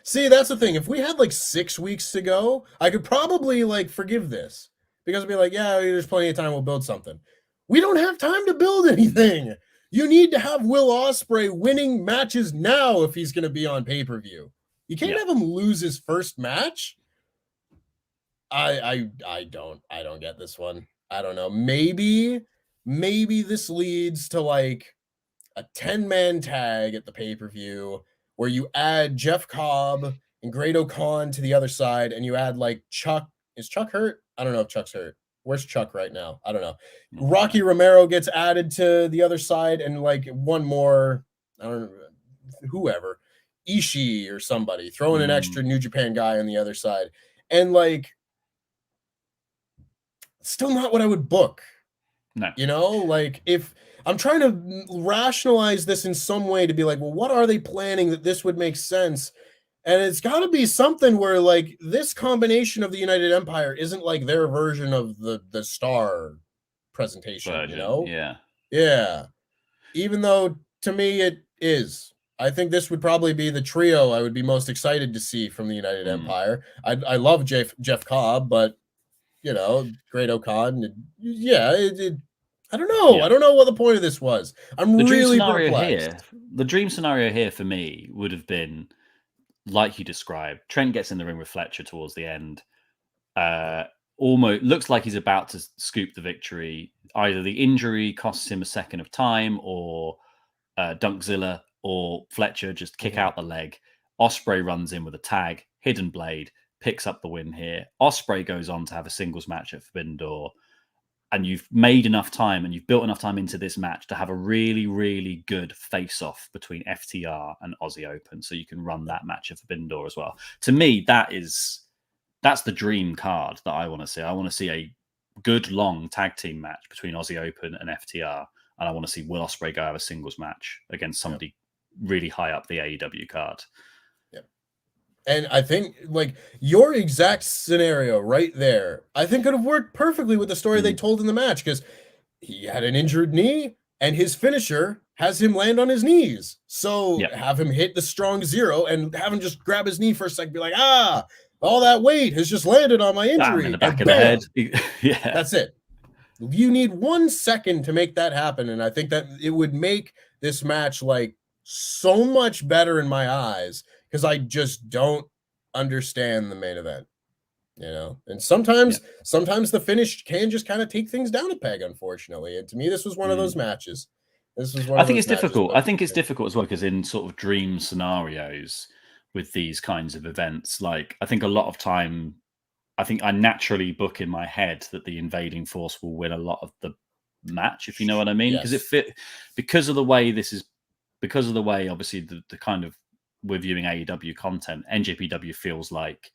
Speaker 2: See, that's the thing. If we had like 6 weeks to go, I could probably like forgive this, because I'd be like, yeah, there's plenty of time. We'll build something. We don't have time to build anything. You need to have Will Ospreay winning matches now if he's going to be on pay-per-view. You can't have him lose his first match. I don't get this one. I don't know. Maybe this leads to like a 10-man tag at the pay-per-view where you add Jeff Cobb and Great O'Khan to the other side, and you add like Chuck. Is Chuck hurt? I don't know if Chuck's hurt. Where's Chuck right now? I don't know. Rocky Romero gets added to the other side, and like one more, I don't know, whoever, Ishii or somebody, throwing an extra New Japan guy on the other side. And like, still not what I would book.
Speaker 3: No.
Speaker 2: You know, like, if I'm trying to rationalize this in some way to be like, well, what are they planning that this would make sense? And it's got to be something where like this combination of the United Empire isn't like their version of the Star presentation, you know? Yeah. Even though to me it is. I think this would probably be the trio I would be most excited to see from the United Empire. I love Jeff Cobb, but you know, Great O'Khan. I don't know. I don't know what the point of this was. I'm really perplexed.
Speaker 3: The dream scenario here for me would have been, like you described, Trent gets in the ring with Fletcher towards the end. Almost looks like he's about to scoop the victory. Either the injury costs him a second of time, or Dunkzilla or Fletcher just kick out the leg. Ospreay runs in with a tag, Hidden Blade, picks up the win here. Ospreay goes on to have a singles match at Forbidden Door. And you've made enough time and you've built enough time into this match to have a really, really good face-off between FTR and Aussie Open, so you can run that match at Forbidden Door as well. To me, that's the dream card that I want to see. I want to see a good, long tag team match between Aussie Open and FTR, and I want to see Will Ospreay go have a singles match against somebody really high up the AEW card.
Speaker 2: And I think, like, your exact scenario right there, I think could have worked perfectly with the story they told in the match, because he had an injured knee, and his finisher has him land on his knees. So have him hit the strong zero, and have him just grab his knee for a second, be like, all that weight has just landed on my injury.
Speaker 3: In the back of the head.
Speaker 2: That's it. You need 1 second to make that happen, and I think that it would make this match, like, so much better in my eyes, because I just don't understand the main event, you know? And sometimes the finish can just kind of take things down a peg, unfortunately. And to me, this was one of those matches.
Speaker 3: I think it's difficult. I think it's difficult as well, because in sort of dream scenarios with these kinds of events, like, I think a lot of time, I think I naturally book in my head that the invading force will win a lot of the match, if you know what I mean? Because of the way obviously the kind of we're viewing AEW content, NJPW feels like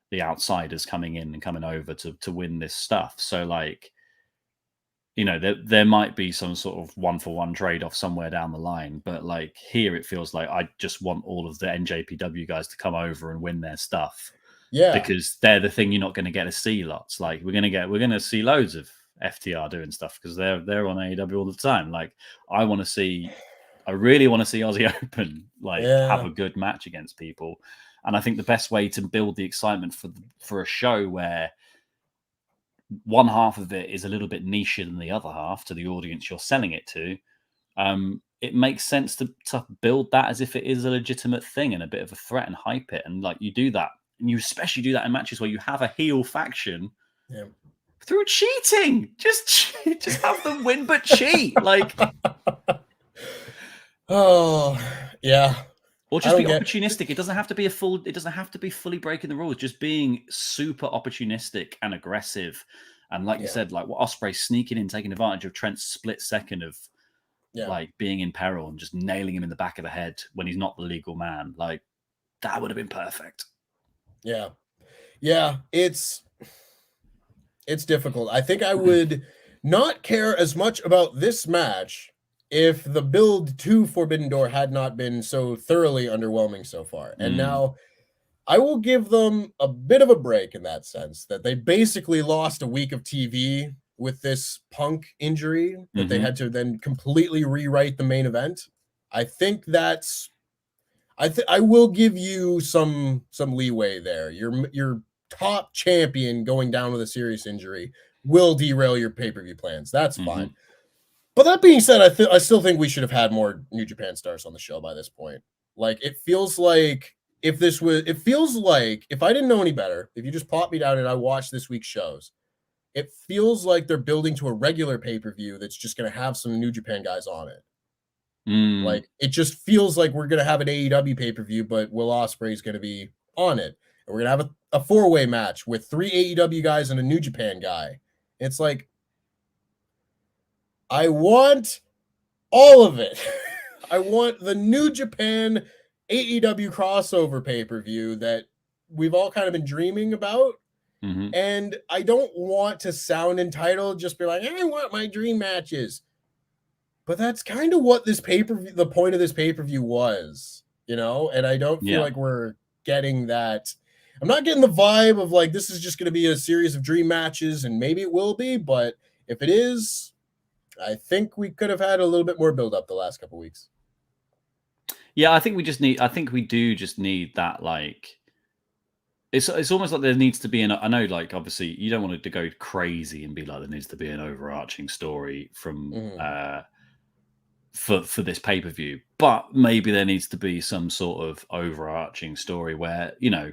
Speaker 3: the outsiders coming in and coming over to win this stuff. So, like, you know, there might be some sort of 1-for-1 trade-off somewhere down the line, but like here it feels like I just want all of the NJPW guys to come over and win their stuff. Because they're the thing you're not going to get to see lots. Like, we're going to see loads of FTR doing stuff because they're on AEW all the time. Like, I really want to see Aussie Open have a good match against people, and I think the best way to build the excitement for a show where one half of it is a little bit niche than the other half to the audience you're selling it to, it makes sense to build that as if it is a legitimate thing and a bit of a threat and hype it, and like you do that, and you especially do that in matches where you have a heel faction. Through cheating, just have them win but cheat, like.
Speaker 2: Oh, yeah.
Speaker 3: Or just be opportunistic. It doesn't have to be fully breaking the rules. Just being super opportunistic and aggressive And like you said, like what Ospreay sneaking in, taking advantage of Trent's split second of like being in peril and just nailing him in the back of the head when he's not the legal man. Like that would have been perfect.
Speaker 2: Yeah. Yeah. It's difficult. I think I would not care as much about this match if the build to Forbidden Door had not been so thoroughly underwhelming so far. And now I will give them a bit of a break in that sense, that they basically lost a week of TV with this Punk injury that they had to then completely rewrite the main event. I think that's I will give you some leeway there. Your top champion going down with a serious injury will derail your pay-per-view plans. That's fine. But that being said, I still think we should have had more New Japan stars on the show by this point. Like it feels like if I didn't know any better, if you just popped me down and I watched this week's shows, it feels like they're building to a regular pay-per-view that's just going to have some New Japan guys on it. Like it just feels like we're going to have an AEW pay-per-view, but Will Ospreay is going to be on it. And we're going to have a four-way match with 3 AEW guys and a New Japan guy. It's like, I want all of it. I want the New Japan AEW crossover pay-per-view that we've all kind of been dreaming about. And I don't want to sound entitled, just be like, I want my dream matches. But that's kind of what this pay-per-view, the point of this pay-per-view was, you know? And I don't feel like we're getting that. I'm not getting the vibe of like, this is just going to be a series of dream matches, and maybe it will be, but if it is, I think we could have had a little bit more build-up the last couple of weeks.
Speaker 3: Yeah, I think we do just need that, like, it's almost like there needs to be I know, like, obviously you don't want it to go crazy and be like, there needs to be an overarching story from, for this pay-per-view, but maybe there needs to be some sort of overarching story where, you know,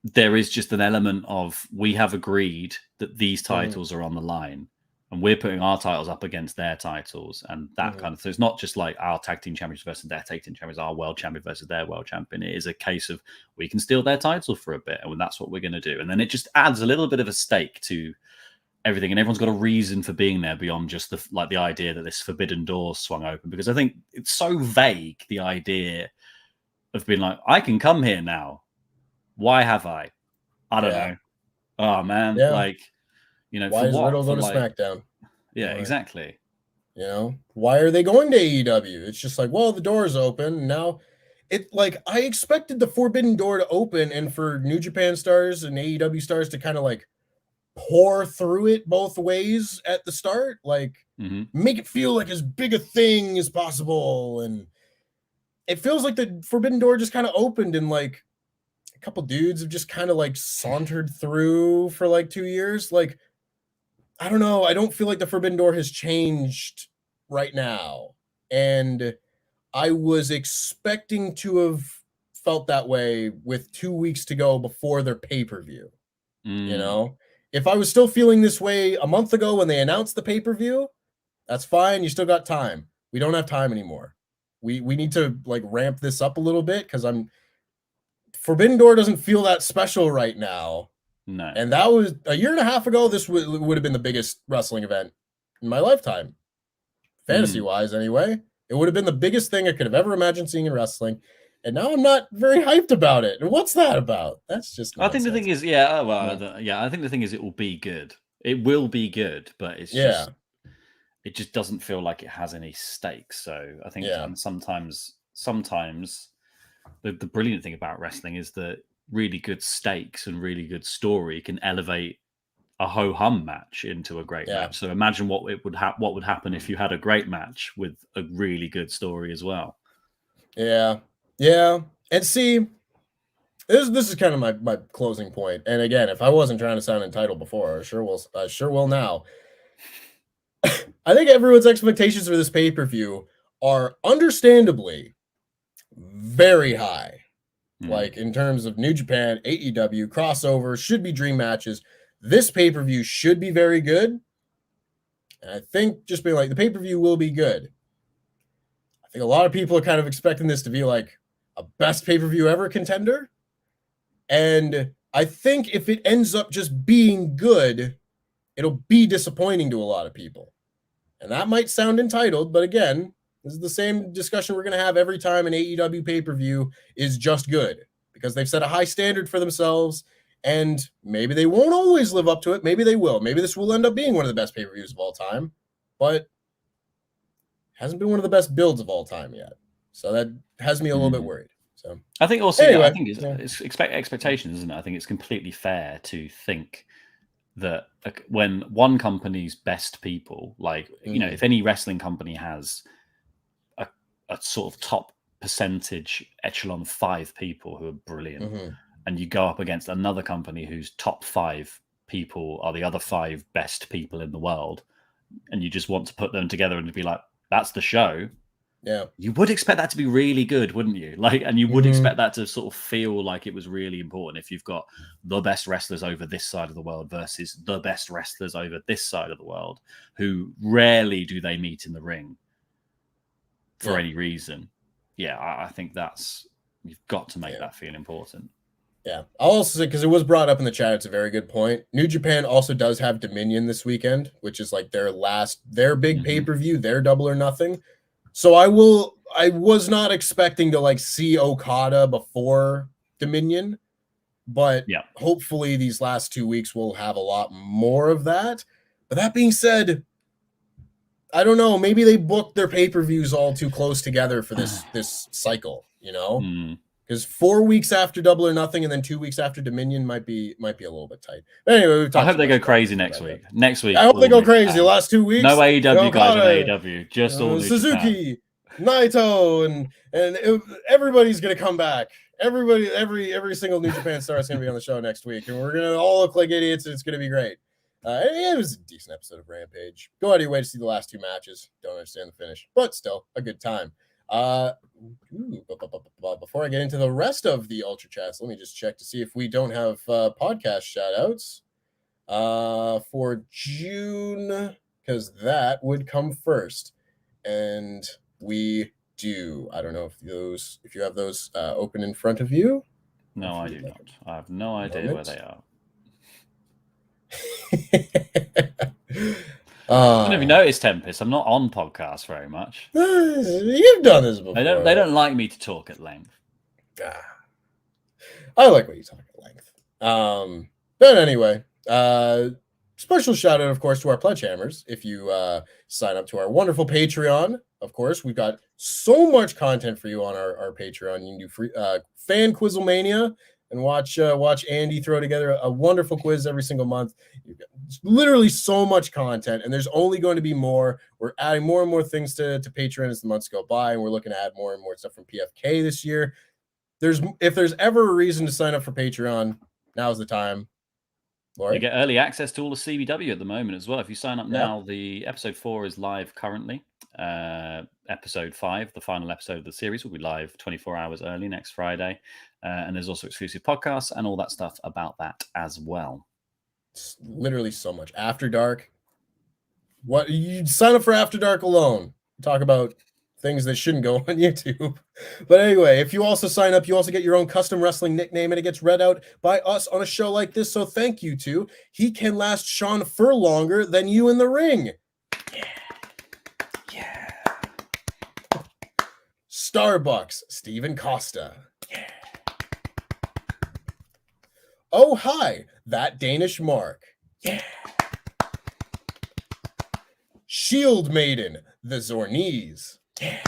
Speaker 3: there is just an element of, we have agreed that these titles are on the line, and we're putting our titles up against their titles, and that kind of thing. It's not just like our tag team champions versus their tag team champions, our world champion versus their world champion. It is a case of, we can steal their title for a bit, and that's what we're going to do. And then it just adds a little bit of a stake to everything, and everyone's got a reason for being there beyond just the idea that this forbidden door swung open. Because I think it's so vague, the idea of being like, I can come here now. Why have I? I don't know. Oh man, like, you know,
Speaker 2: why is Riddle going to SmackDown?
Speaker 3: Yeah, exactly.
Speaker 2: You know, why are they going to AEW? It's just like, well, the door's open now. It like, I expected the Forbidden Door to open and for New Japan stars and AEW stars to kind of like pour through it both ways at the start, like make it feel like as big a thing as possible. And it feels like the Forbidden Door just kind of opened, and like a couple dudes have just kind of like sauntered through for like 2 years. Like, I don't know. I don't feel like the Forbidden Door has changed right now. And I was expecting to have felt that way with 2 weeks to go before their pay-per-view. You know, if I was still feeling this way a month ago when they announced the pay-per-view, that's fine. You still got time. We don't have time anymore. We need to like ramp this up a little bit, because Forbidden Door doesn't feel that special right now.
Speaker 3: No.
Speaker 2: And that was a year and a half ago. This would have been the biggest wrestling event in my lifetime. Fantasy-wise, anyway. It would have been the biggest thing I could have ever imagined seeing in wrestling. And now I'm not very hyped about it. And what's that about? That's just nonsense.
Speaker 3: I think the thing is, I think the thing is, it will be good. It will be good, but it's just, it just doesn't feel like it has any stakes. So I think sometimes the brilliant thing about wrestling is that really good stakes and really good story can elevate a ho-hum match into a great match. So imagine what would happen if you had a great match with a really good story as well. Yeah. And see, this is kind of my closing point. And again, if I wasn't trying to sound entitled before, I sure will now. I think everyone's expectations for this pay-per-view are understandably very high. Like in terms of New Japan, AEW, crossover, should be dream matches. This pay-per-view should be very good. And I think just being like, the pay-per-view will be good. I think a lot of people are kind of expecting this to be like a best pay-per-view ever contender. And I think if it ends up just being good,
Speaker 2: it'll be disappointing to a lot of people. And that might sound entitled, but again, this is the same discussion we're going to have every time an AEW pay-per-view is just good, because they've set a high standard for themselves, and maybe they won't always live up to it. Maybe they will. Maybe this will end up being one of the best pay-per-views of all time, but hasn't been one of the best builds of all time yet. So that has me a little bit worried. So
Speaker 3: I think also,
Speaker 2: anyway,
Speaker 3: I think it's expectations, isn't it? I think it's completely fair to think that when one company's best people, like, you know, if any wrestling company has a sort of top percentage echelon 5 people who are brilliant, and you go up against another company whose top 5 people are the other 5 best people in the world, and you just want to put them together and to be like, that's the show.
Speaker 2: Yeah,
Speaker 3: you would expect that to be really good, wouldn't you? Like, and you would expect that to sort of feel like it was really important if you've got the best wrestlers over this side of the world versus the best wrestlers over this side of the world, who rarely do they meet in the ring for any reason. Yeah, I think you've got to make that feel important.
Speaker 2: Yeah, I'll also say, because it was brought up in the chat, it's a very good point. New Japan also does have Dominion this weekend, which is like their big pay-per-view, their Double or Nothing. So I was not expecting to like see Okada before Dominion, but hopefully these last 2 weeks will have a lot more of that. But that being said, I don't know, maybe they booked their pay-per-views all too close together for this cycle, you know? Because 4 weeks after Double or Nothing and then 2 weeks after Dominion might be a little bit tight. But anyway,
Speaker 3: I hope they go crazy next week.
Speaker 2: I hope they go crazy the last 2 weeks.
Speaker 3: No AEW guys on AEW, just all
Speaker 2: Suzuki, Naito, and everybody's gonna come back. Every single New Japan star is gonna be on the show next week, and we're gonna all look like idiots, and it's gonna be great. It was a decent episode of Rampage. Go out of your way to see the last 2 matches. Don't understand the finish, but still a good time. Before I get into the rest of the Ultrachats, let me just check to see if we don't have podcast shout-outs for June, because that would come first. And we do. I don't know if you have those open in front of you.
Speaker 3: No, I do not. I have no idea where they are. I don't know if you noticed, Tempest, I'm not on podcasts very much.
Speaker 2: You've done this before.
Speaker 3: They don't like me to talk at length.
Speaker 2: I like when you talk at length. But anyway, special shout out, of course, to our Pledgehammers. If you sign up to our wonderful Patreon, of course, we've got so much content for you on our Patreon. You can do free Fan Quizzlemania and watch Andy throw together a wonderful quiz every single month. You've got literally so much content, and there's only going to be more. We're adding more and more things to Patreon as the months go by, and we're looking to add more and more stuff from PFK this year. If there's ever a reason to sign up for Patreon, now's the time. Laurie?
Speaker 3: You get early access to all the CBW at the moment as well. If you sign up now, the episode 4 is live currently. Episode 5, the final episode of the series, will be live 24 hours early next Friday. And there's also exclusive podcasts and all that stuff about that as well.
Speaker 2: It's literally so much. After Dark. What you sign up for After Dark alone. Talk about things that shouldn't go on YouTube. But anyway, if you also sign up, you also get your own custom wrestling nickname, and it gets read out by us on a show like this. So thank you to He Can Last Sean for Longer Than You in the Ring. Yeah. Starbucks, Steven Costa. Yeah. Oh, hi, that Danish Mark. Yeah. Shield Maiden, the Zornese. Yeah.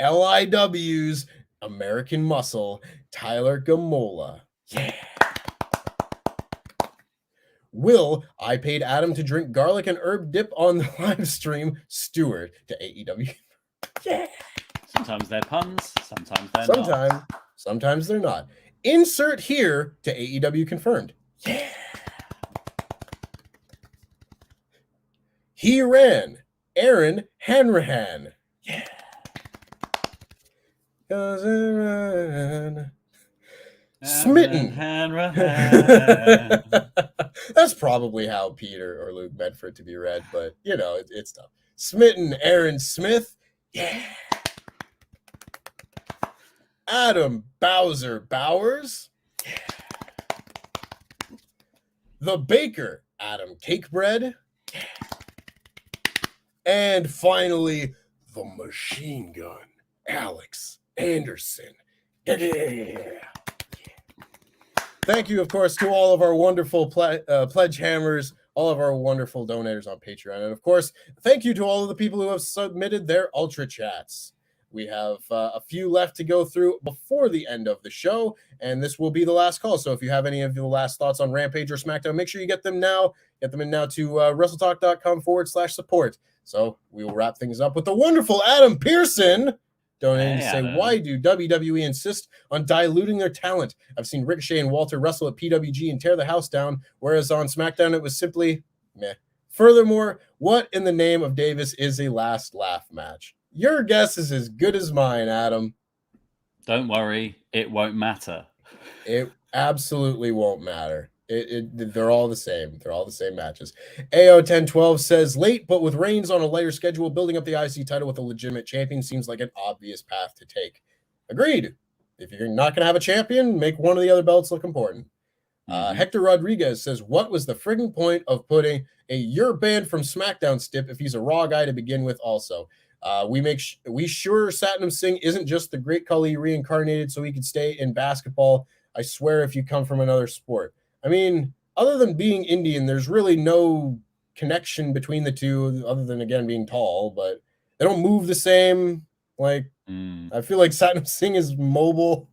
Speaker 2: LIW's American Muscle, Tyler Gamola. Yeah. Will, I paid Adam to drink garlic and herb dip on the live stream, Stewart to AEW. Yeah.
Speaker 3: Sometimes they're puns, sometimes they're not.
Speaker 2: Sometimes they're not. Insert here to AEW confirmed. Yeah. He ran. Aaron Hanrahan. Yeah. Smitten.
Speaker 3: Hanrahan.
Speaker 2: That's probably how Peter or Luke meant for it to be read, but you know, it's tough. Smitten. Aaron Smith. Yeah. Adam Bowser Bowers. Yeah. the Baker, Adam Cakebread. And finally, the Machine Gun, Alex Anderson. Thank you, of course, to all of our wonderful Pledgehammers, all of our wonderful donators on Patreon. And, of course, thank you to all of the people who have submitted their Ultrachats. We have a few left to go through before the end of the show, and this will be the last call. So if you have any of the last thoughts on Rampage or SmackDown, make sure you get them now. Get them in now to WrestleTalk.com/support. So we will wrap things up with the wonderful Adam Pearson donating to say, why do WWE insist on diluting their talent? I've seen Ricochet and Walter wrestle at PWG and tear the house down, whereas on SmackDown it was simply meh. Furthermore, what in the name of Davis is a last laugh match? Your guess is as good as mine, Adam.
Speaker 3: Don't worry, it won't matter.
Speaker 2: It absolutely won't matter. They're all the same. They're all the same matches. AO1012 says, late, but with Reigns on a lighter schedule, building up the IC title with a legitimate champion seems like an obvious path to take. Agreed. If you're not going to have a champion, make one of the other belts look important. Hector Rodriguez says, what was the frigging point of putting a "you're banned from SmackDown" stip if he's a Raw guy to begin with also? We sure Satnam Singh isn't just the great Khali reincarnated so he could stay in basketball. I swear if you come from another sport. I mean, other than being Indian, there's really no connection between the two other than, again, being tall, but they don't move the same. Like, I feel like Satnam Singh is mobile.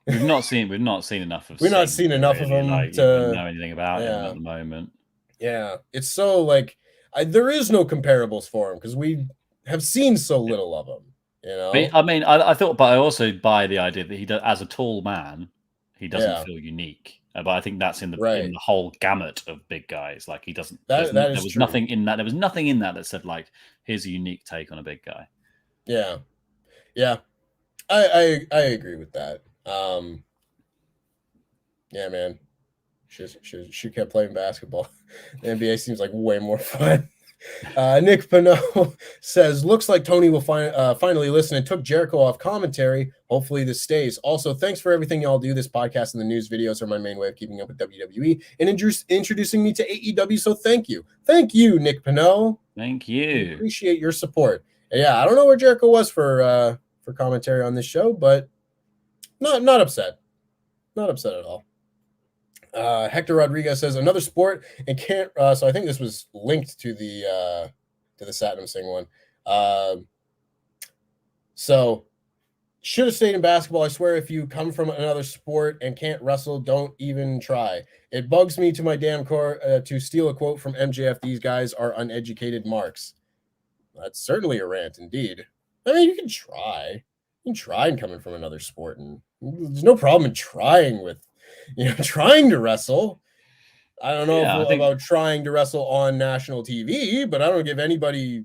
Speaker 3: We've not seen enough of.
Speaker 2: We've not seen enough of him to
Speaker 3: know anything about him at the moment.
Speaker 2: Yeah, it's so like there is no comparables for him because we have seen so little of him. You know,
Speaker 3: I mean, I thought, but I also buy the idea that he does, as a tall man, he doesn't feel unique. But I think that's in the whole gamut of big guys. Like he doesn't. There was nothing in that. There was nothing in that said like, here's a unique take on a big guy.
Speaker 2: Yeah, yeah, I agree with that. Yeah, man. She kept playing basketball. The NBA seems like way more fun. Nick Pinot says, looks like Tony will finally listen and took Jericho off commentary. Hopefully this stays. Also, thanks for everything y'all do. This podcast and the news videos are my main way of keeping up with WWE and introducing me to AEW. So thank you. Thank you, Nick Pinot.
Speaker 3: Thank you.
Speaker 2: I appreciate your support. And yeah, I don't know where Jericho was for commentary on this show, but not upset. Not upset at all. Hector Rodriguez says another sport and can't. So I think this was linked to the Satnam Singh one. So should have stayed in basketball. I swear, if you come from another sport and can't wrestle, don't even try. It bugs me to my damn core to steal a quote from MJF. These guys are uneducated marks. That's certainly a rant, indeed. I mean, you can try. You can try and coming from another sport, and there's no problem in trying trying to wrestle. I don't know about trying to wrestle on national TV, but I don't give anybody,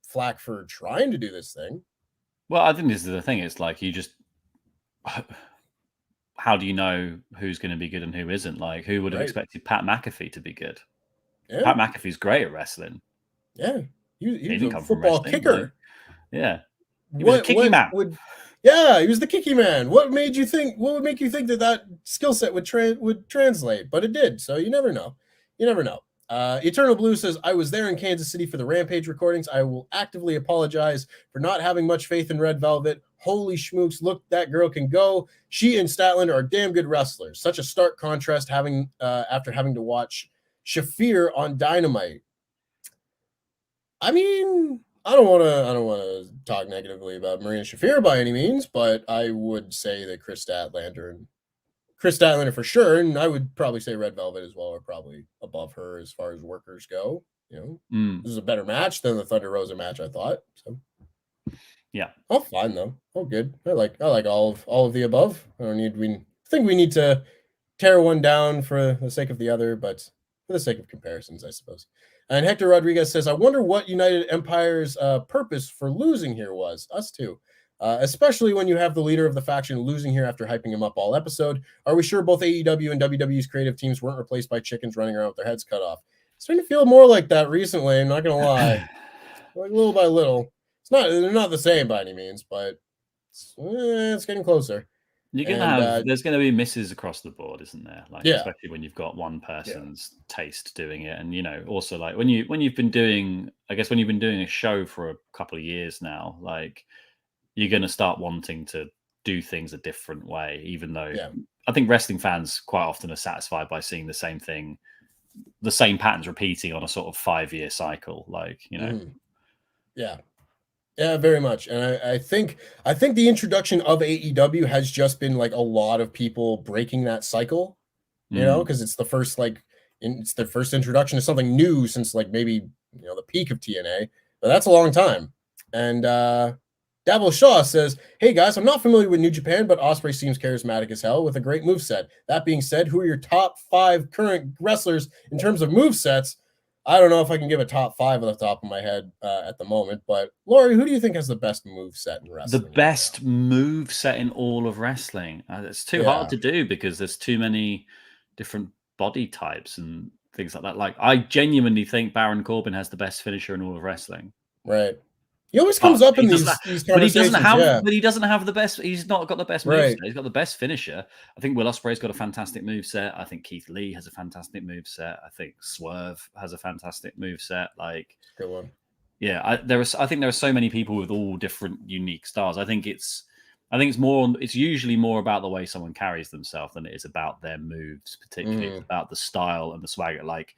Speaker 2: flack for trying to do this thing.
Speaker 3: Well, I think this is the thing. It's like how do you know who's going to be good and who isn't? Like, who would have expected Pat McAfee to be good? Yeah. Pat McAfee's great at wrestling.
Speaker 2: Yeah. He was a football kicker.
Speaker 3: Yeah. He was a kicky man.
Speaker 2: He was the kicky man. What would make you think that skill set would translate? But it did. So you never know. Eternal Blue says, I was there in Kansas City for the Rampage recordings. I will actively apologize for not having much faith in Red Velvet. Holy schmooks, look, that girl can go. She and Statlander are damn good wrestlers. Such a stark contrast after having to watch Shafir on Dynamite. I mean, I don't want to talk negatively about Marina Shafir by any means, but I would say that Chris Statlander for sure, and I would probably say Red Velvet as well are probably above her as far as workers go. This is a better match than the Thunder Rosa match, I thought. So
Speaker 3: yeah,
Speaker 2: all fine though. All good. I like all of the above. I think we need to tear one down for the sake of the other, but for the sake of comparisons, I suppose. And Hector Rodriguez says, I wonder what United Empire's purpose for losing here was. Us too. Especially when you have the leader of the faction losing here after hyping him up all episode. Are we sure both AEW and WWE's creative teams weren't replaced by chickens running around with their heads cut off? It's starting to feel more like that recently, I'm not going to lie. Like little by little. They're not the same by any means, but it's getting closer.
Speaker 3: You're gonna have there's gonna be misses across the board, isn't there? Like especially when you've got one person's taste doing it, and also like when you've been doing a show for a couple of years now, like you're gonna start wanting to do things a different way, even though I think wrestling fans quite often are satisfied by seeing the same thing, the same patterns repeating on a sort of 5-year cycle, like
Speaker 2: Yeah, very much. And I think the introduction of AEW has just been like a lot of people breaking that cycle, because it's the first it's the first introduction to something new since like maybe the peak of TNA, but that's a long time. And Davil Shaw says, "Hey guys, I'm not familiar with New Japan, but Ospreay seems charismatic as hell with a great moveset. That being said, who are your top 5 current wrestlers in terms of movesets?" I don't know if I can give a top 5 off the top of my head at the moment, but Laurie, who do you think has the best moveset in wrestling?
Speaker 3: The best moveset in all of wrestling? It's too hard to do because there's too many different body types and things like that. Like, I genuinely think Baron Corbin has the best finisher in all of wrestling.
Speaker 2: Right. He always comes up in these conversations. But
Speaker 3: he doesn't have the best. He's not got the best moveset. He's got the best finisher. I think Will Ospreay's got a fantastic moveset. I think Keith Lee has a fantastic moveset. I think Swerve has a fantastic moveset. Like,
Speaker 2: good one.
Speaker 3: Yeah, I think there are so many people with all different unique styles. I think it's usually more about the way someone carries themselves than it is about their moves, particularly. It's about the style and the swagger. Like,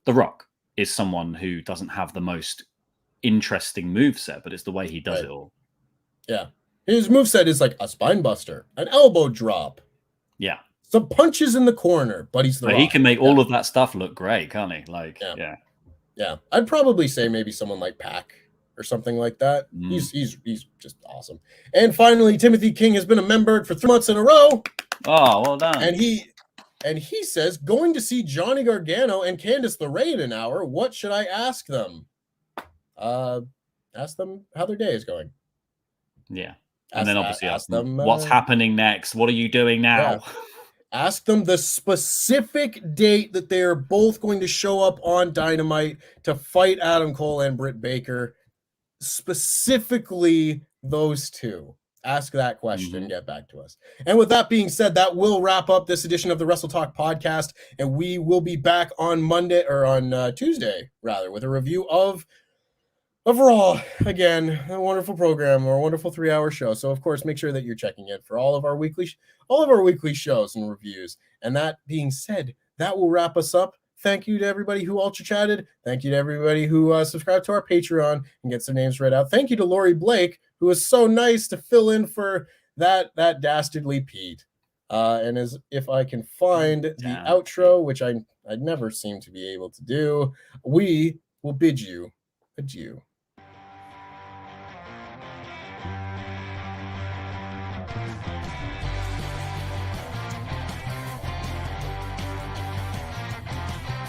Speaker 3: The Rock is someone who doesn't have the most interesting moveset, but it's the way he does it all.
Speaker 2: Yeah. His moveset is like a spine buster, an elbow drop.
Speaker 3: Yeah.
Speaker 2: Some punches in the corner, but he's the Rock.
Speaker 3: He can make all of that stuff look great, can't he? Like,
Speaker 2: yeah. I'd probably say maybe someone like Pac or something like that. He's just awesome. And finally, Timothy King has been a member for 3 months in a row.
Speaker 3: Oh, well done.
Speaker 2: And he says, going to see Johnny Gargano and Candice LeRae in an hour. What should I ask them? Ask them how their day is going.
Speaker 3: Yeah. And then obviously ask them what's happening next. What are you doing now?
Speaker 2: Yeah. Ask them the specific date that they are both going to show up on Dynamite to fight Adam Cole and Britt Baker. Specifically those two. Ask that question and get back to us. And with that being said, that will wrap up this edition of the WrestleTalk Podcast. And we will be back on Tuesday, with a review of Raw. Again, a wonderful program or a wonderful 3-hour show. So of course, make sure that you're checking in for all of our weekly shows and reviews. And that being said, that will wrap us up. Thank you to everybody who ultra chatted. Thank you to everybody who subscribed to our Patreon and gets their names read out. Thank you to Lori Blake, who was so nice to fill in for that dastardly Pete. And as if I can find the outro, which I never seem to be able to do, we will bid you adieu.